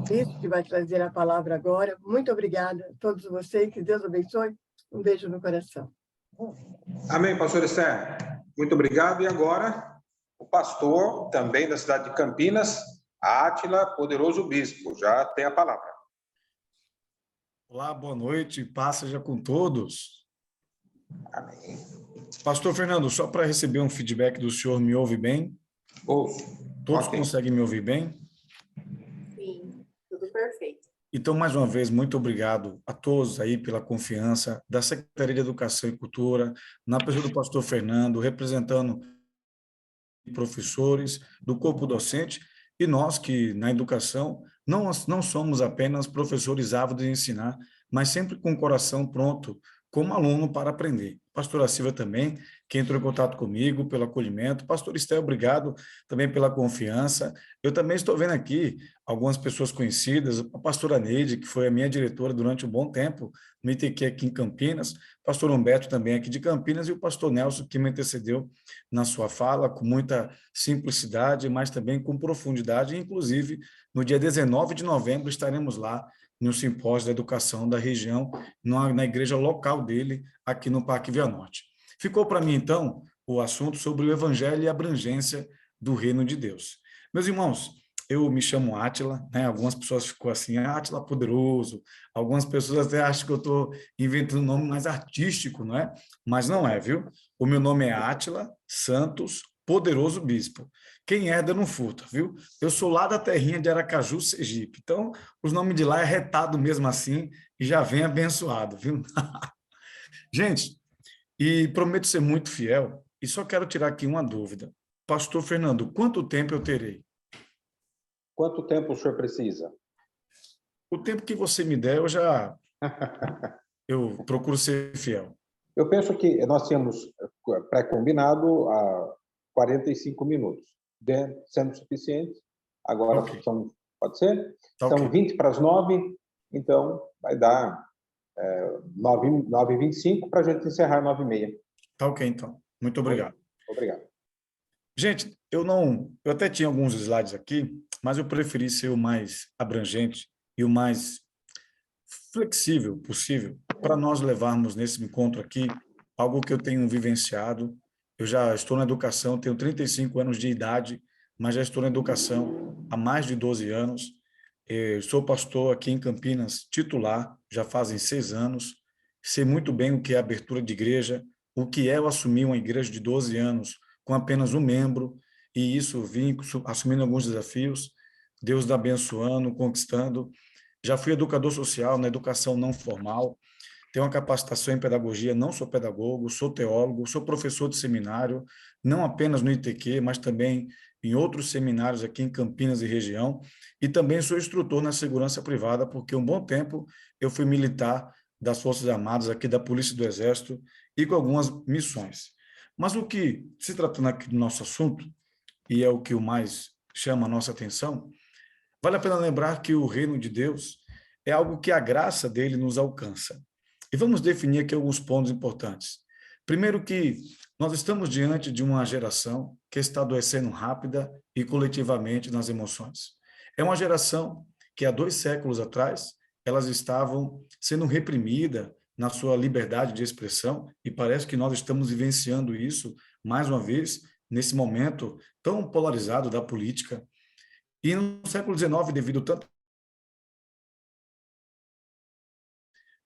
bispo, que vai trazer a palavra agora. Muito obrigada a todos vocês, que Deus abençoe. Um beijo no coração. Amém, pastor Esther. Muito obrigado. E agora, o pastor, também da cidade de Campinas, Átila, poderoso bispo, já tem a palavra. Olá, boa noite, paz seja com todos. Amém. Pastor Fernando, só para receber um feedback do senhor, me ouve bem? Ouço. Todos Ok. conseguem me ouvir bem? Sim, tudo perfeito. Então, mais uma vez, muito obrigado a todos aí pela confiança da Secretaria de Educação e Cultura, na pessoa do pastor Fernando, representando professores, do corpo docente, e nós que, na educação, não somos apenas professores ávidos de ensinar, mas sempre com o coração pronto, como aluno para aprender. Pastora Silvia também, que entrou em contato comigo pelo acolhimento. Pastor Estel, obrigado também pela confiança. Eu também estou vendo aqui algumas pessoas conhecidas, a pastora Neide, que foi a minha diretora durante um bom tempo no ITQ aqui em Campinas, pastor Humberto também aqui de Campinas, e o pastor Nelson, que me antecedeu na sua fala, com muita simplicidade, mas também com profundidade. Inclusive, no dia 19 de novembro, estaremos lá no simpósio da educação da região, na igreja local dele, aqui no Parque Via Norte. Ficou para mim, então, o assunto sobre o evangelho e a abrangência do reino de Deus. Meus irmãos, eu me chamo Átila, né? Algumas pessoas ficam assim, Átila poderoso, algumas pessoas até acham que eu estou inventando um nome mais artístico, não é? Mas não é, viu? O meu nome é Átila Santos Poderoso Bispo. Quem herda não furta, viu? Eu sou lá da terrinha de Aracaju, Sergipe. Então, os nomes de lá é retado mesmo assim e já vem abençoado, viu? Gente, e prometo ser muito fiel, e só quero tirar aqui uma dúvida. Pastor Fernando, quanto tempo eu terei? Quanto tempo o senhor precisa? O tempo que você me der, eu procuro ser fiel. Eu penso que nós tínhamos pré-combinado a 45 minutos, sendo suficiente. Agora, Okay. pode ser? Tá, São okay. 20 para as 9, então vai dar 9h25 para a gente encerrar 9h30. Tá ok, então. Muito obrigado. Obrigado. Gente, eu até tinha alguns slides aqui, mas eu preferi ser o mais abrangente e o mais flexível possível para nós levarmos nesse encontro aqui algo que eu tenho vivenciado. Eu já estou na educação, tenho 35 anos de idade, mas já estou na educação há mais de 12 anos. Eu sou pastor aqui em Campinas, titular, já fazem 6 anos. Sei muito bem o que é abertura de igreja, o que é eu assumir uma igreja de 12 anos com apenas um membro, e isso vim assumindo alguns desafios, Deus abençoando, conquistando. Já fui educador social na educação não formal, tenho uma capacitação em pedagogia, não sou pedagogo, sou teólogo, sou professor de seminário, não apenas no ITQ, mas também em outros seminários aqui em Campinas e região, e também sou instrutor na segurança privada, porque um bom tempo eu fui militar das Forças Armadas, aqui da Polícia e do Exército, e com algumas missões. Mas o que, se tratando aqui do nosso assunto, e é o que mais chama a nossa atenção, vale a pena lembrar que o reino de Deus é algo que a graça dele nos alcança. E vamos definir aqui alguns pontos importantes. Primeiro que nós estamos diante de uma geração que está adoecendo rápida e coletivamente nas emoções. É uma geração que há 2 séculos atrás, elas estavam sendo reprimidas na sua liberdade de expressão, e parece que nós estamos vivenciando isso, mais uma vez, nesse momento tão polarizado da política. E no século XIX, devido tanto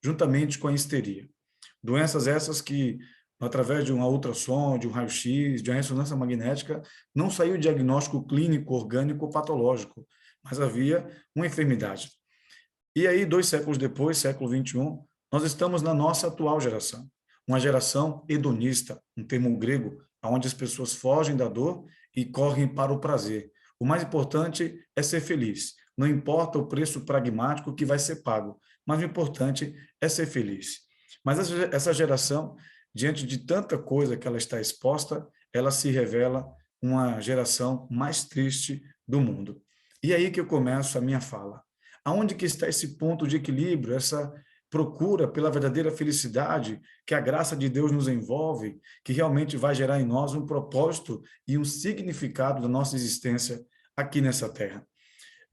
juntamente com a histeria. Doenças essas que, através de um ultrassom, de um raio-x, de uma ressonância magnética, não saiu o diagnóstico clínico, orgânico ou patológico, mas havia uma enfermidade. E aí, 2 séculos depois, século XXI, nós estamos na nossa atual geração, uma geração hedonista, um termo grego, onde as pessoas fogem da dor e correm para o prazer. O mais importante é ser feliz. Não importa o preço pragmático que vai ser pago, mas o importante é ser feliz. Mas essa geração, diante de tanta coisa que ela está exposta, ela se revela uma geração mais triste do mundo. E aí que eu começo a minha fala. Aonde que está esse ponto de equilíbrio, essa procura pela verdadeira felicidade, que a graça de Deus nos envolve, que realmente vai gerar em nós um propósito e um significado da nossa existência aqui nessa terra?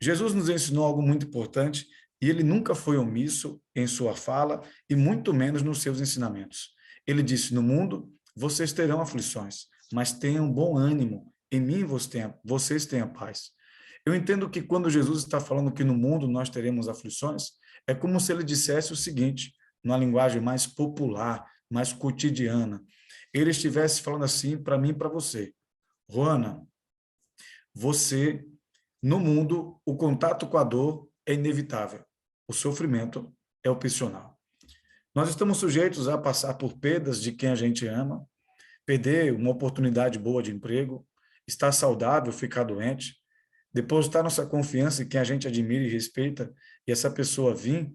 Jesus nos ensinou algo muito importante e ele nunca foi omisso em sua fala e muito menos nos seus ensinamentos. Ele disse: no mundo vocês terão aflições, mas tenham bom ânimo, em mim vocês têm a paz. Eu entendo que quando Jesus está falando que no mundo nós teremos aflições, é como se ele dissesse o seguinte, numa linguagem mais popular, mais cotidiana. Ele estivesse falando assim para mim e para você: Juana, você, no mundo, o contato com a dor é inevitável. O sofrimento é opcional. Nós estamos sujeitos a passar por perdas de quem a gente ama, perder uma oportunidade boa de emprego, estar saudável, ficar doente, depositar nossa confiança em quem a gente admira e respeita, e essa pessoa vir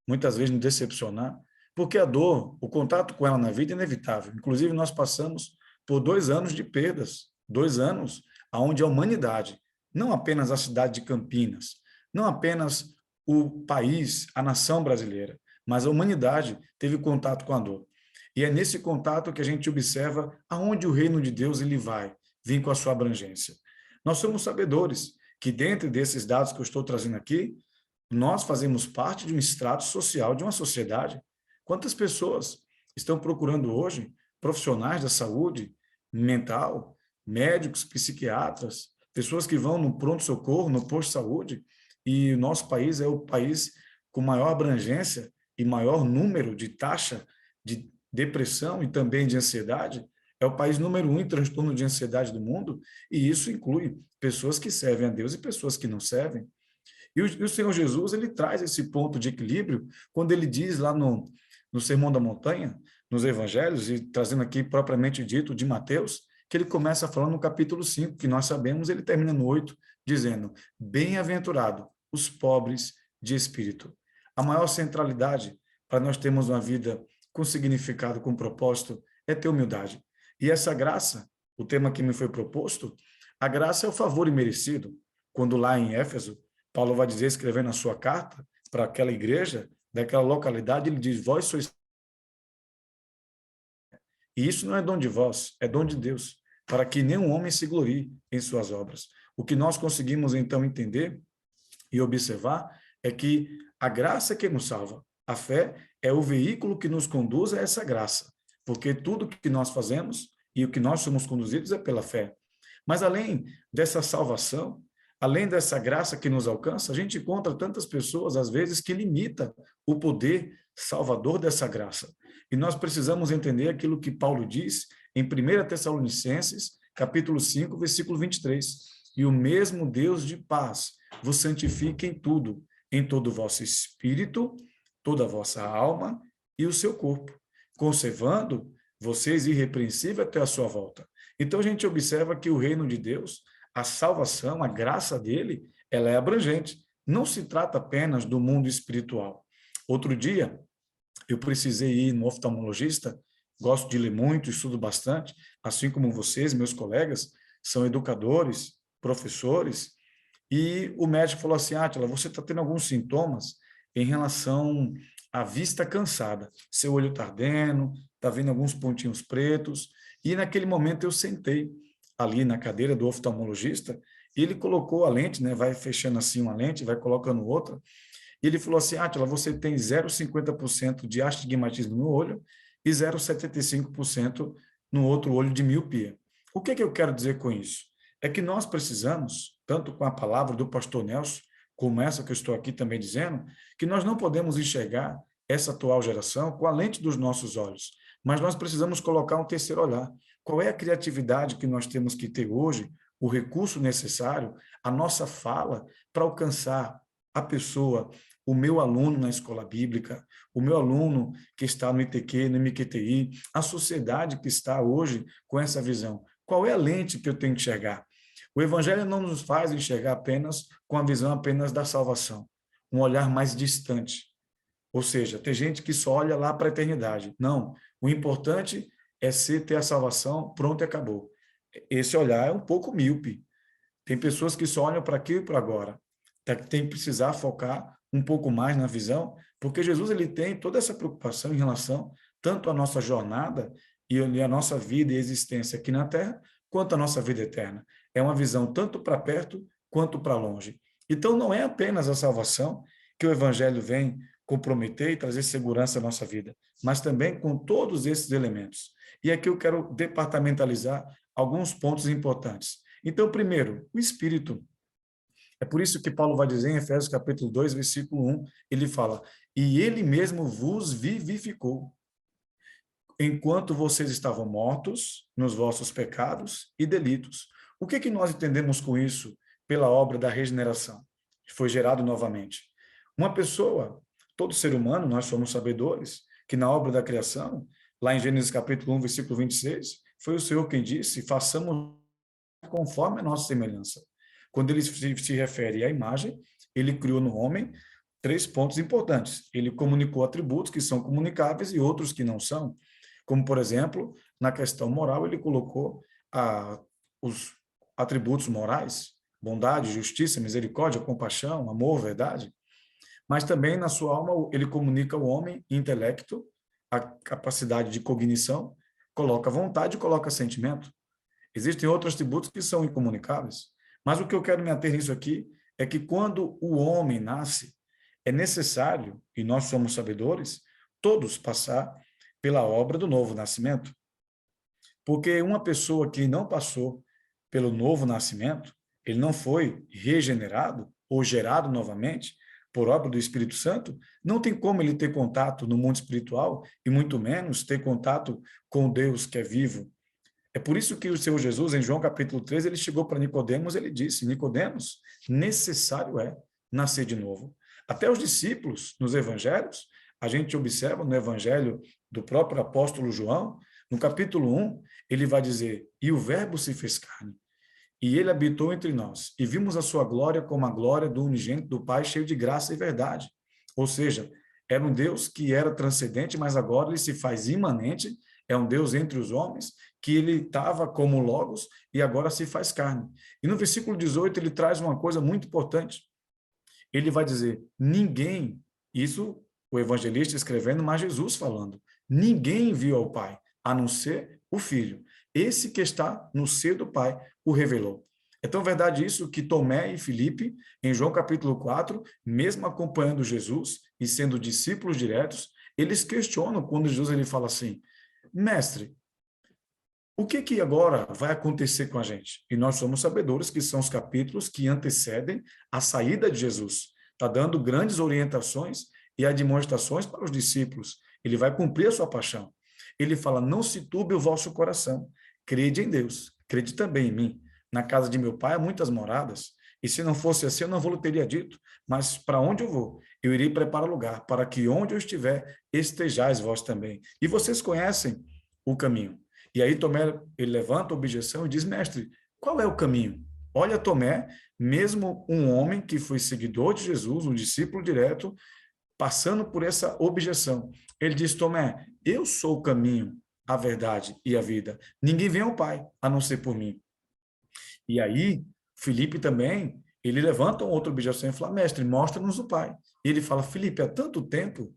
muitas vezes nos decepcionar, porque a dor, o contato com ela na vida é inevitável. Inclusive, nós passamos por 2 anos de perdas, 2 anos onde a humanidade, não apenas a cidade de Campinas, não apenas o país, a nação brasileira, mas a humanidade teve contato com a dor. E é nesse contato que a gente observa aonde o reino de Deus ele vai vir com a sua abrangência. Nós somos sabedores que, dentro desses dados que eu estou trazendo aqui, nós fazemos parte de um estrato social, de uma sociedade. Quantas pessoas estão procurando hoje profissionais da saúde mental, médicos, psiquiatras, pessoas que vão no pronto-socorro, no posto de saúde, e o nosso país é o país com maior abrangência e maior número de taxa de depressão e também de ansiedade. É o país número 1 em transtorno de ansiedade do mundo, e isso inclui pessoas que servem a Deus e pessoas que não servem. E o Senhor Jesus, ele traz esse ponto de equilíbrio quando ele diz lá no Sermão da Montanha, nos Evangelhos, e trazendo aqui propriamente dito de Mateus, que ele começa falando no capítulo 5, que nós sabemos, ele termina no 8, dizendo: bem-aventurado os pobres de espírito. A maior centralidade para nós termos uma vida com significado, com propósito, é ter humildade. E essa graça, o tema que me foi proposto, a graça é o favor imerecido. Quando lá em Éfeso, Paulo vai dizer, escrevendo a sua carta para aquela igreja, daquela localidade, ele diz: vós sois. E isso não é dom de vós, é dom de Deus, para que nenhum homem se glorie em suas obras. O que nós conseguimos, então, entender e observar é que a graça é que nos salva. A fé é o veículo que nos conduz a essa graça, porque tudo que nós fazemos e o que nós somos conduzidos é pela fé. Mas além dessa salvação, além dessa graça que nos alcança, a gente encontra tantas pessoas, às vezes, que limita o poder salvador dessa graça. E nós precisamos entender aquilo que Paulo diz em 1 Tessalonicenses, capítulo 5, versículo 23. E o mesmo Deus de paz vos santifique em tudo, em todo o vosso espírito, toda a vossa alma e o seu corpo, conservando vocês irrepreensíveis até a sua volta. Então a gente observa que o reino de Deus, a salvação, a graça dele, ela é abrangente. Não se trata apenas do mundo espiritual. Outro dia, eu precisei ir no oftalmologista, gosto de ler muito, estudo bastante, assim como vocês, meus colegas, são educadores, professores, e o médico falou assim: Átila, você está tendo alguns sintomas em relação a vista cansada. Seu olho está ardendo, está vendo alguns pontinhos pretos. E naquele momento eu sentei ali na cadeira do oftalmologista e ele colocou a lente, né? Vai fechando assim uma lente, vai colocando outra. E ele falou assim, Átila, você tem 0,50% de astigmatismo no olho e 0,75% no outro olho de miopia. O que eu quero dizer com isso? É que nós precisamos, tanto com a palavra do pastor Nelson, como essa que eu estou aqui também dizendo, que nós não podemos enxergar essa atual geração com a lente dos nossos olhos, mas nós precisamos colocar um terceiro olhar. Qual é a criatividade que nós temos que ter hoje, o recurso necessário, a nossa fala para alcançar a pessoa, o meu aluno na escola bíblica, o meu aluno que está no ITQ, no MQTI, a sociedade que está hoje com essa visão. Qual é a lente que eu tenho que enxergar? O Evangelho não nos faz enxergar apenas com a visão apenas da salvação, um olhar mais distante. Ou seja, tem gente que só olha lá para a eternidade. Não, o importante é ter a salvação, pronto e acabou. Esse olhar é um pouco míope. Tem pessoas que só olham para aqui e para agora. Tem que precisar focar um pouco mais na visão, porque Jesus ele tem toda essa preocupação em relação tanto à nossa jornada e a nossa vida e existência aqui na Terra, quanto à nossa vida eterna. É uma visão tanto para perto quanto para longe. Então, não é apenas a salvação que o Evangelho vem comprometer e trazer segurança à nossa vida, mas também com todos esses elementos. E aqui eu quero departamentalizar alguns pontos importantes. Então, primeiro, o Espírito. É por isso que Paulo vai dizer em Efésios capítulo 2, versículo 1, ele fala, e ele mesmo vos vivificou, enquanto vocês estavam mortos nos vossos pecados e delitos. O que nós entendemos com isso pela obra da regeneração? Que foi gerado novamente. Uma pessoa, todo ser humano, nós somos sabedores, que na obra da criação, lá em Gênesis capítulo 1, versículo 26, foi o Senhor quem disse, façamos conforme a nossa semelhança. Quando ele se refere à imagem, ele criou no homem 3 pontos importantes. Ele comunicou atributos que são comunicáveis e outros que não são. Como, por exemplo, na questão moral, ele colocou os atributos morais, bondade, justiça, misericórdia, compaixão, amor, verdade. Mas também na sua alma, ele comunica ao homem intelecto, a capacidade de cognição, coloca vontade e coloca sentimento. Existem outros atributos que são incomunicáveis. Mas o que eu quero me ater nisso aqui é que quando o homem nasce, é necessário, e nós somos sabedores, todos passar pela obra do novo nascimento. Porque uma pessoa que não passou pelo novo nascimento, ele não foi regenerado ou gerado novamente por obra do Espírito Santo, não tem como ele ter contato no mundo espiritual e muito menos ter contato com Deus que é vivo. É por isso que o Senhor Jesus, em João capítulo 13, ele chegou para Nicodemos, ele disse, Nicodemos, necessário é nascer de novo. Até os discípulos, nos evangelhos, a gente observa no evangelho do próprio apóstolo João, no capítulo 1, ele vai dizer, e o verbo se fez carne, e ele habitou entre nós, e vimos a sua glória como a glória do unigênito do Pai, cheio de graça e verdade. Ou seja, era um Deus que era transcendente, mas agora ele se faz imanente, é um Deus entre os homens, que ele estava como Logos e agora se faz carne. E no versículo 18 ele traz uma coisa muito importante. Ele vai dizer, ninguém, isso o evangelista escrevendo, mas Jesus falando, ninguém viu ao Pai, a não ser o Filho. Esse que está no seio do Pai o revelou. É tão verdade isso que Tomé e Filipe, em João capítulo 4, mesmo acompanhando Jesus e sendo discípulos diretos, eles questionam quando Jesus ele fala assim, mestre, o que agora vai acontecer com a gente? E nós somos sabedores que são os capítulos que antecedem a saída de Jesus. Está dando grandes orientações e admoestações para os discípulos. Ele vai cumprir a sua paixão. Ele fala, não se turbe o vosso coração. Crede em Deus, crede também em mim. Na casa de meu pai há muitas moradas. E se não fosse assim, eu não vou teria dito. Mas para onde eu vou? Eu irei preparar lugar, para que onde eu estiver, estejais vós também. E vocês conhecem o caminho. E aí Tomé, ele levanta a objeção e diz, mestre, qual é o caminho? Olha Tomé, mesmo um homem que foi seguidor de Jesus, um discípulo direto, passando por essa objeção. Ele diz, Tomé, eu sou o caminho, a verdade e a vida. Ninguém vem ao Pai, a não ser por mim. E aí, Filipe também, ele levanta uma outra objeção e fala, mestre, mostra-nos o Pai. E ele fala, Filipe, há tanto tempo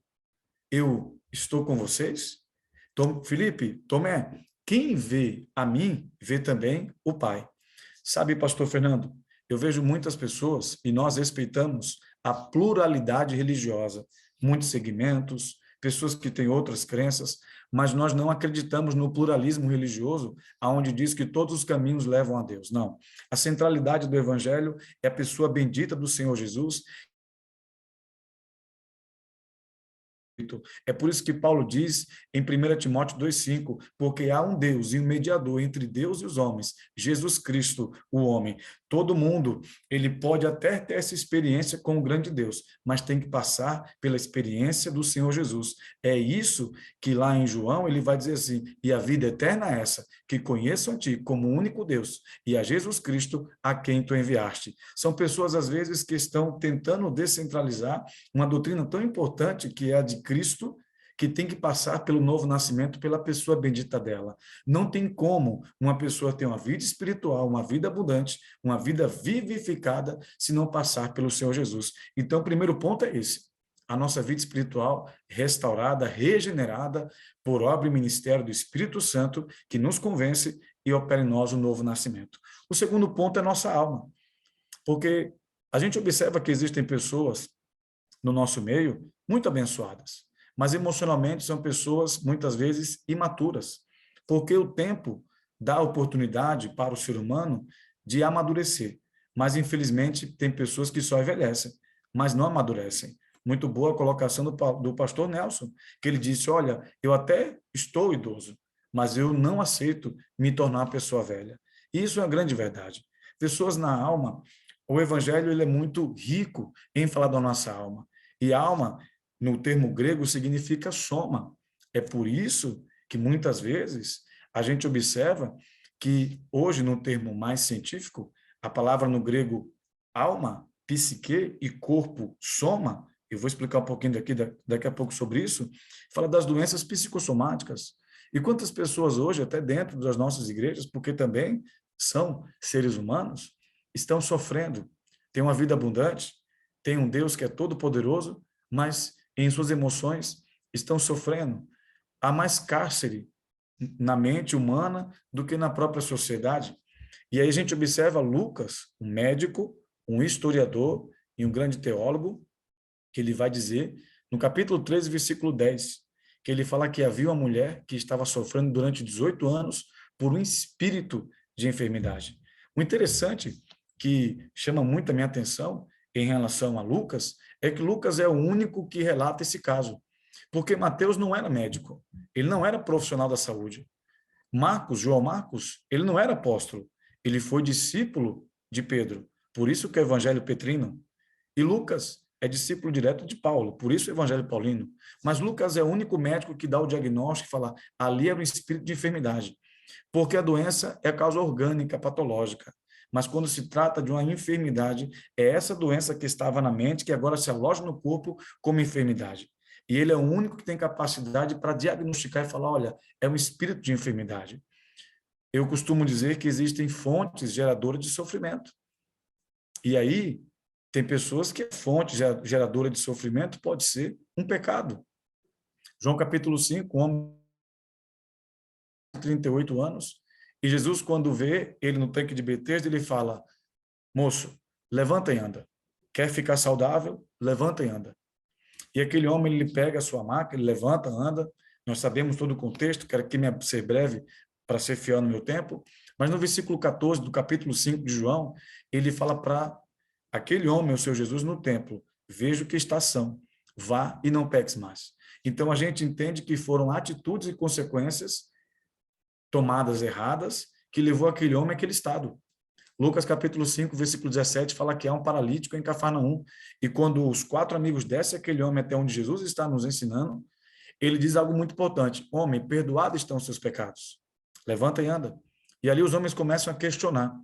eu estou com vocês? Felipe, Tomé, quem vê a mim, vê também o Pai. Sabe, pastor Fernando, eu vejo muitas pessoas, e nós respeitamos a pluralidade religiosa, muitos segmentos, pessoas que têm outras crenças, mas nós não acreditamos no pluralismo religioso, aonde diz que todos os caminhos levam a Deus. Não. A centralidade do evangelho é a pessoa bendita do Senhor Jesus. É por isso que Paulo diz em 1 Timóteo 2,5, porque há um Deus e um mediador entre Deus e os homens, Jesus Cristo, o homem. Todo mundo, ele pode até ter essa experiência com o grande Deus, mas tem que passar pela experiência do Senhor Jesus. É isso que lá em João ele vai dizer assim, e a vida eterna é essa, que conheçam a ti como o único Deus e a Jesus Cristo a quem tu enviaste. São pessoas, às vezes, que estão tentando descentralizar uma doutrina tão importante que é a de Cristo, que tem que passar pelo novo nascimento, pela pessoa bendita dela. Não tem como uma pessoa ter uma vida espiritual, uma vida abundante, uma vida vivificada, se não passar pelo Senhor Jesus. Então, o primeiro ponto é esse. A nossa vida espiritual restaurada, regenerada, por obra e ministério do Espírito Santo, que nos convence e opera em nós o novo nascimento. O segundo ponto é nossa alma. Porque a gente observa que existem pessoas no nosso meio muito abençoadas, mas emocionalmente são pessoas muitas vezes imaturas, porque o tempo dá oportunidade para o ser humano de amadurecer, mas infelizmente tem pessoas que só envelhecem, mas não amadurecem. Muito boa a colocação do pastor Nelson, que ele disse, olha, eu até estou idoso, mas eu não aceito me tornar uma pessoa velha. E isso é uma grande verdade. Pessoas na alma, o evangelho ele é muito rico em falar da nossa alma. E alma, no termo grego, significa soma. É por isso que, muitas vezes, a gente observa que, hoje, no termo mais científico, a palavra no grego alma, psique e corpo, soma, eu vou explicar um pouquinho daqui a pouco sobre isso, fala das doenças psicossomáticas. E quantas pessoas hoje, até dentro das nossas igrejas, porque também são seres humanos, estão sofrendo, têm uma vida abundante, tem um Deus que é todo-poderoso, mas em suas emoções estão sofrendo. Há mais cárcere na mente humana do que na própria sociedade. E aí a gente observa Lucas, um médico, um historiador e um grande teólogo, que ele vai dizer, no capítulo 13, versículo 10, que ele fala que havia uma mulher que estava sofrendo durante 18 anos por um espírito de enfermidade. O interessante, que chama muito a minha atenção, em relação a Lucas, é que Lucas é o único que relata esse caso. Porque Mateus não era médico, ele não era profissional da saúde. João Marcos, ele não era apóstolo, ele foi discípulo de Pedro, por isso que é o evangelho petrino. E Lucas é discípulo direto de Paulo, por isso o evangelho paulino. Mas Lucas é o único médico que dá o diagnóstico e fala, ali era um espírito de enfermidade, porque a doença é causa orgânica, patológica. Mas quando se trata de uma enfermidade, é essa doença que estava na mente, que agora se aloja no corpo como enfermidade. E ele é o único que tem capacidade para diagnosticar e falar, olha, é um espírito de enfermidade. Eu costumo dizer que existem fontes geradoras de sofrimento. E aí, tem pessoas que a fonte geradora de sofrimento pode ser um pecado. João capítulo 5, um homem de 38 anos, e Jesus, quando vê ele no tanque de Betesda, ele fala, moço, levanta e anda. Quer ficar saudável? Levanta e anda. E aquele homem, ele pega a sua maca, ele levanta, anda. Nós sabemos todo o contexto, quero aqui ser breve para ser fiel no meu tempo, mas no versículo 14 do capítulo 5 de João, ele fala para aquele homem, o seu Jesus, no templo, veja que está são, vá e não peques mais. Então, a gente entende que foram atitudes e consequências tomadas erradas, que levou aquele homem àquele estado. Lucas capítulo 5, versículo 17, fala que há um paralítico em Cafarnaum, e quando os 4 amigos descem aquele homem até onde Jesus está nos ensinando, ele diz algo muito importante, homem, perdoados estão os seus pecados, levanta e anda. E ali os homens começam a questionar.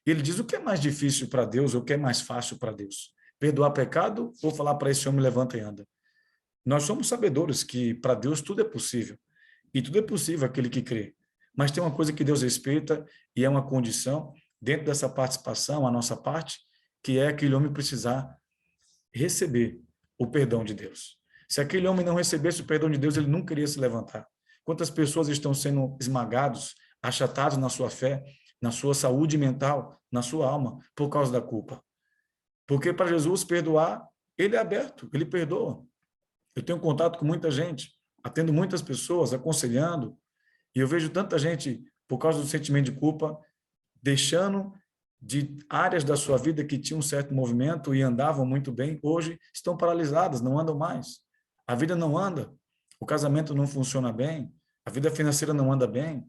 Ele diz, o que é mais difícil para Deus, ou o que é mais fácil para Deus? Perdoar pecado ou falar para esse homem, levanta e anda? Nós somos sabedores que para Deus tudo é possível, e tudo é possível aquele que crê. Mas tem uma coisa que Deus respeita e é uma condição dentro dessa participação, a nossa parte, que é aquele homem precisar receber o perdão de Deus. Se aquele homem não recebesse o perdão de Deus, ele nunca iria se levantar. Quantas pessoas estão sendo esmagados, achatados na sua fé, na sua saúde mental, na sua alma, por causa da culpa? Porque para Jesus perdoar, ele é aberto, ele perdoa. Eu tenho contato com muita gente, atendo muitas pessoas, aconselhando, e eu vejo tanta gente, por causa do sentimento de culpa, deixando de áreas da sua vida que tinham um certo movimento e andavam muito bem, hoje estão paralisadas, não andam mais. A vida não anda, o casamento não funciona bem, a vida financeira não anda bem,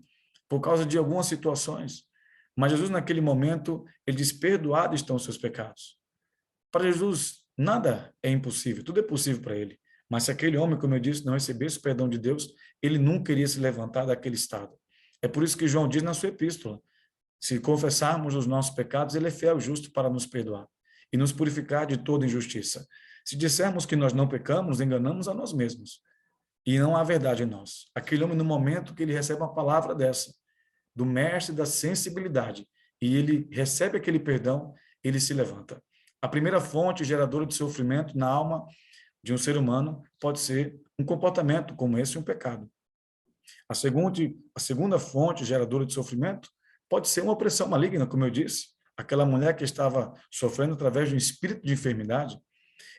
por causa de algumas situações. Mas Jesus, naquele momento, ele diz: perdoados estão os seus pecados. Para Jesus, nada é impossível, tudo é possível para ele. Mas se aquele homem, como eu disse, não recebesse o perdão de Deus, ele nunca iria se levantar daquele estado. É por isso que João diz na sua epístola: se confessarmos os nossos pecados, ele é fiel e justo para nos perdoar e nos purificar de toda injustiça. Se dissermos que nós não pecamos, enganamos a nós mesmos. E não há verdade em nós. Aquele homem, no momento que ele recebe uma palavra dessa, do mestre da sensibilidade, e ele recebe aquele perdão, ele se levanta. A primeira fonte geradora de sofrimento na alma de um ser humano pode ser um comportamento como esse, um pecado. A segunda fonte geradora de sofrimento pode ser uma opressão maligna, como eu disse, aquela mulher que estava sofrendo através de um espírito de enfermidade.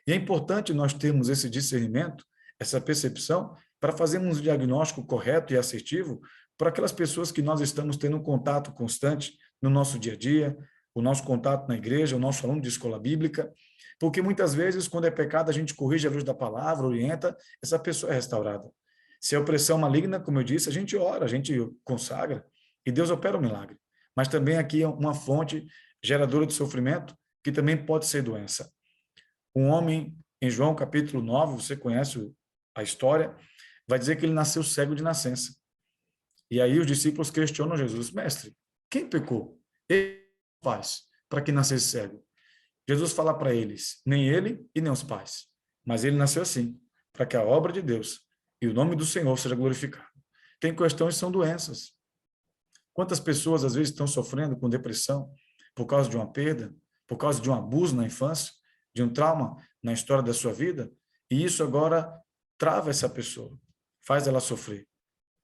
E é importante nós termos esse discernimento, essa percepção, para fazermos um diagnóstico correto e assertivo para aquelas pessoas que nós estamos tendo um contato constante no nosso dia a dia, o nosso contato na igreja, o nosso aluno de escola bíblica, porque muitas vezes, quando é pecado, a gente corrige à luz da palavra, orienta, essa pessoa é restaurada. Se é opressão maligna, como eu disse, a gente ora, a gente consagra, e Deus opera o milagre. Mas também aqui é uma fonte geradora de sofrimento, que também pode ser doença. Um homem, em João capítulo 9, você conhece a história, vai dizer que ele nasceu cego de nascença. E aí os discípulos questionam Jesus: mestre, quem pecou? Ele faz para que nascesse cego? Jesus fala para eles: nem ele e nem os pais, mas ele nasceu assim, para que a obra de Deus e o nome do Senhor seja glorificado. Tem questões que são doenças. Quantas pessoas às vezes estão sofrendo com depressão por causa de uma perda, por causa de um abuso na infância, de um trauma na história da sua vida, e isso agora trava essa pessoa, faz ela sofrer.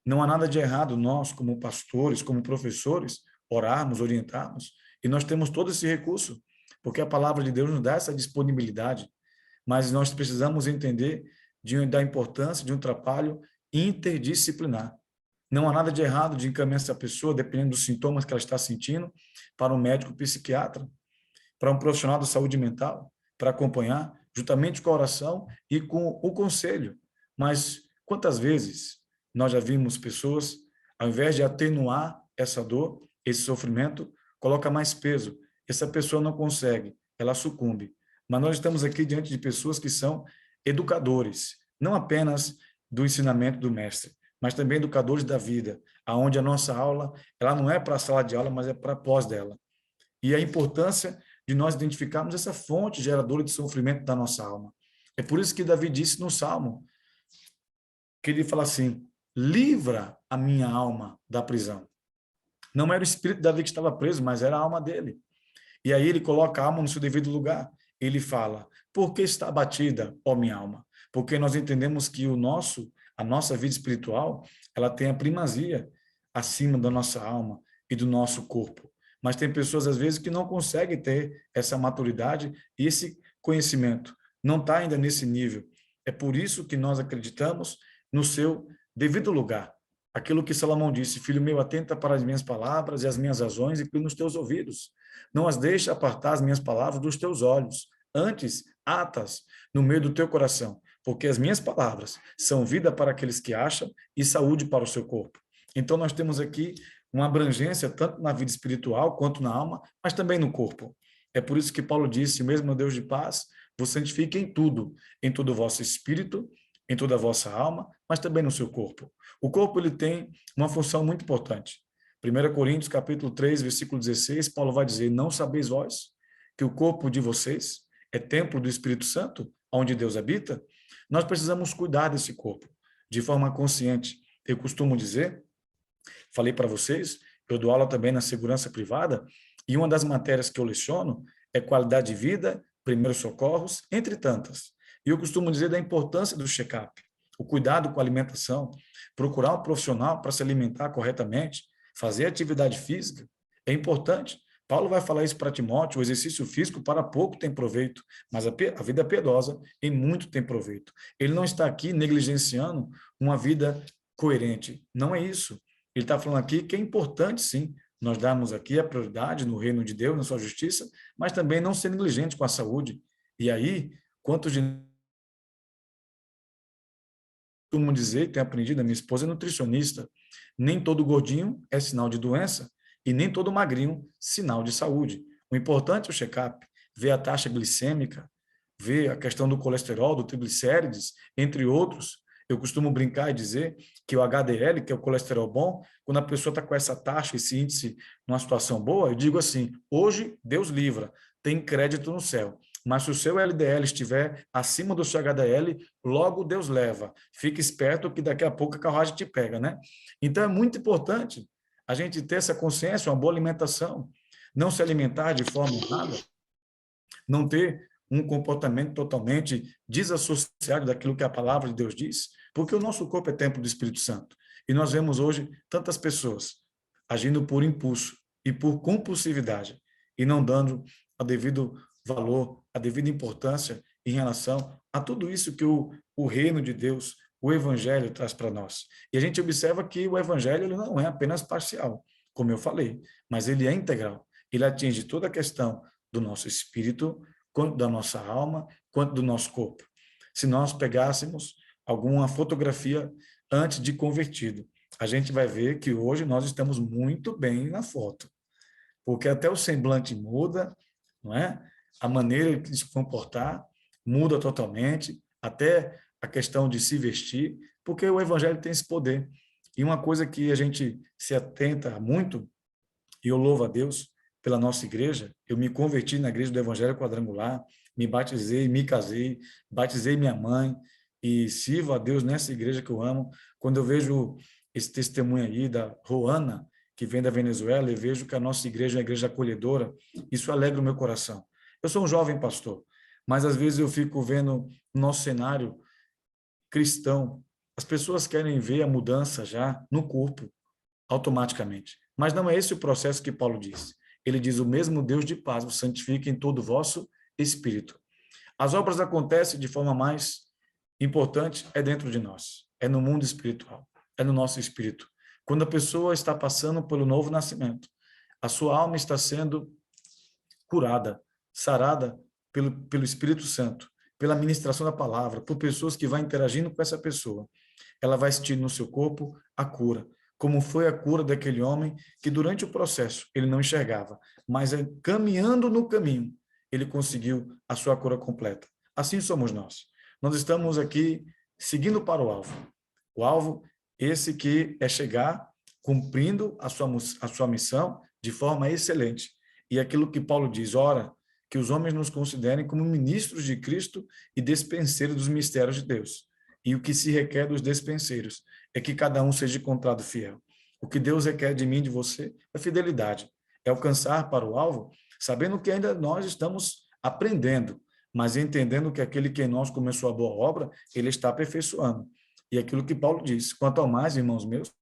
Não há nada de errado nós, como pastores, como professores, orarmos, orientarmos, e nós temos todo esse recurso, porque a palavra de Deus nos dá essa disponibilidade, mas nós precisamos entender da importância de um trabalho interdisciplinar. Não há nada de errado de encaminhar essa pessoa, dependendo dos sintomas que ela está sentindo, para um médico psiquiatra, para um profissional da saúde mental, para acompanhar, juntamente com a oração e com o conselho. Mas quantas vezes nós já vimos pessoas, ao invés de atenuar essa dor, esse sofrimento, coloca mais peso. Essa pessoa não consegue, ela sucumbe. Mas nós estamos aqui diante de pessoas que são educadores, não apenas do ensinamento do mestre, mas também educadores da vida, aonde a nossa aula, ela não é para a sala de aula, mas é para pós dela. E a importância de nós identificarmos essa fonte geradora de sofrimento da nossa alma. É por isso que Davi disse no Salmo, que ele fala assim: livra a minha alma da prisão. Não era o espírito de Davi que estava preso, mas era a alma dele. E aí ele coloca a alma no seu devido lugar. Ele fala: por que está abatida, ó minha alma? Porque nós entendemos que a nossa vida espiritual, ela tem a primazia acima da nossa alma e do nosso corpo. Mas tem pessoas, às vezes, que não conseguem ter essa maturidade e esse conhecimento. Não está ainda nesse nível. É por isso que nós acreditamos no seu devido lugar. Aquilo que Salomão disse: filho meu, atenta para as minhas palavras e as minhas razões e nos teus ouvidos. Não as deixe apartar as minhas palavras dos teus olhos. Antes, ata-as no meio do teu coração, porque as minhas palavras são vida para aqueles que acham e saúde para o seu corpo. Então, nós temos aqui uma abrangência tanto na vida espiritual quanto na alma, mas também no corpo. É por isso que Paulo disse: o mesmo Deus de paz vos santifique em todo o vosso espírito, em toda a vossa alma, mas também no seu corpo. O corpo, ele tem uma função muito importante. 1 Coríntios, capítulo 3, versículo 16, Paulo vai dizer: não sabeis vós que o corpo de vocês é templo do Espírito Santo, onde Deus habita? Nós precisamos cuidar desse corpo de forma consciente. Eu costumo dizer, falei para vocês, eu dou aula também na segurança privada, e uma das matérias que eu leciono é qualidade de vida, primeiros socorros, entre tantas. E eu costumo dizer da importância do check-up, o cuidado com a alimentação, procurar um profissional para se alimentar corretamente, fazer atividade física, é importante. Paulo vai falar isso para Timóteo: o exercício físico para pouco tem proveito, mas a vida piedosa em muito tem proveito. Ele não está aqui negligenciando uma vida coerente, não é isso. Ele está falando aqui que é importante, sim, nós darmos aqui a prioridade no reino de Deus, na sua justiça, mas também não ser negligente com a saúde. E aí, quantos de costumo dizer, tenho aprendido, a minha esposa é nutricionista, nem todo gordinho é sinal de doença e nem todo magrinho sinal de saúde. O importante é o check-up, ver a taxa glicêmica, ver a questão do colesterol, do triglicérides, entre outros. Eu costumo brincar e dizer que o HDL, que é o colesterol bom, quando a pessoa está com essa taxa, esse índice, numa situação boa, eu digo assim: hoje, Deus livra, tem crédito no céu. Mas se o seu LDL estiver acima do seu HDL, logo Deus leva. Fique esperto que daqui a pouco a carruagem te pega, né? Então é muito importante a gente ter essa consciência, uma boa alimentação, não se alimentar de forma errada, não ter um comportamento totalmente desassociado daquilo que a palavra de Deus diz, porque o nosso corpo é templo do Espírito Santo. E nós vemos hoje tantas pessoas agindo por impulso e por compulsividade e não dando o devido valor, a devida importância em relação a tudo isso que o reino de Deus, o evangelho traz para nós. E a gente observa que o evangelho ele não é apenas parcial, como eu falei, mas ele é integral. Ele atinge toda a questão do nosso espírito, quanto da nossa alma, quanto do nosso corpo. Se nós pegássemos alguma fotografia antes de convertido, a gente vai ver que hoje nós estamos muito bem na foto, porque até o semblante muda, não é? A maneira de se comportar muda totalmente, até a questão de se vestir, porque o evangelho tem esse poder. E uma coisa que a gente se atenta muito, e eu louvo a Deus pela nossa igreja, eu me converti na igreja do Evangelho Quadrangular, me batizei, me casei, batizei minha mãe e sirvo a Deus nessa igreja que eu amo. Quando eu vejo esse testemunho aí da Roana, que vem da Venezuela, e vejo que a nossa igreja é uma igreja acolhedora, isso alegra o meu coração. Eu sou um jovem pastor, mas às vezes eu fico vendo o nosso cenário cristão, as pessoas querem ver a mudança já no corpo, automaticamente. Mas não é esse o processo que Paulo diz. Ele diz: o mesmo Deus de paz vos santifica em todo o vosso espírito. As obras acontecem de forma mais importante, é dentro de nós, é no mundo espiritual, é no nosso espírito. Quando a pessoa está passando pelo novo nascimento, a sua alma está sendo curada, sarada pelo Espírito Santo, pela ministração da palavra, por pessoas que vão interagindo com essa pessoa. Ela vai sentir no seu corpo a cura, como foi a cura daquele homem que durante o processo ele não enxergava, mas caminhando no caminho, ele conseguiu a sua cura completa. Assim somos nós. Nós estamos aqui seguindo para o alvo. O alvo, esse que é chegar cumprindo a sua missão de forma excelente. E aquilo que Paulo diz: ora, que os homens nos considerem como ministros de Cristo e despenseiros dos mistérios de Deus. E o que se requer dos despenseiros é que cada um seja encontrado fiel. O que Deus requer de mim e de você é fidelidade, é alcançar para o alvo, sabendo que ainda nós estamos aprendendo, mas entendendo que aquele que em nós começou a boa obra, ele está aperfeiçoando. E aquilo que Paulo diz: quanto ao mais, irmãos meus,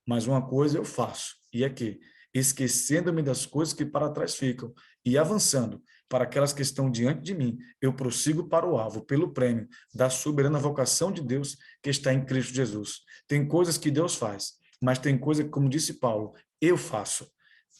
mas uma coisa eu faço, e é que, esquecendo-me das coisas que para trás ficam e avançando para aquelas que estão diante de mim, eu prossigo para o alvo, pelo prêmio da soberana vocação de Deus que está em Cristo Jesus. Tem coisas que Deus faz, mas tem coisa que, como disse Paulo, eu faço.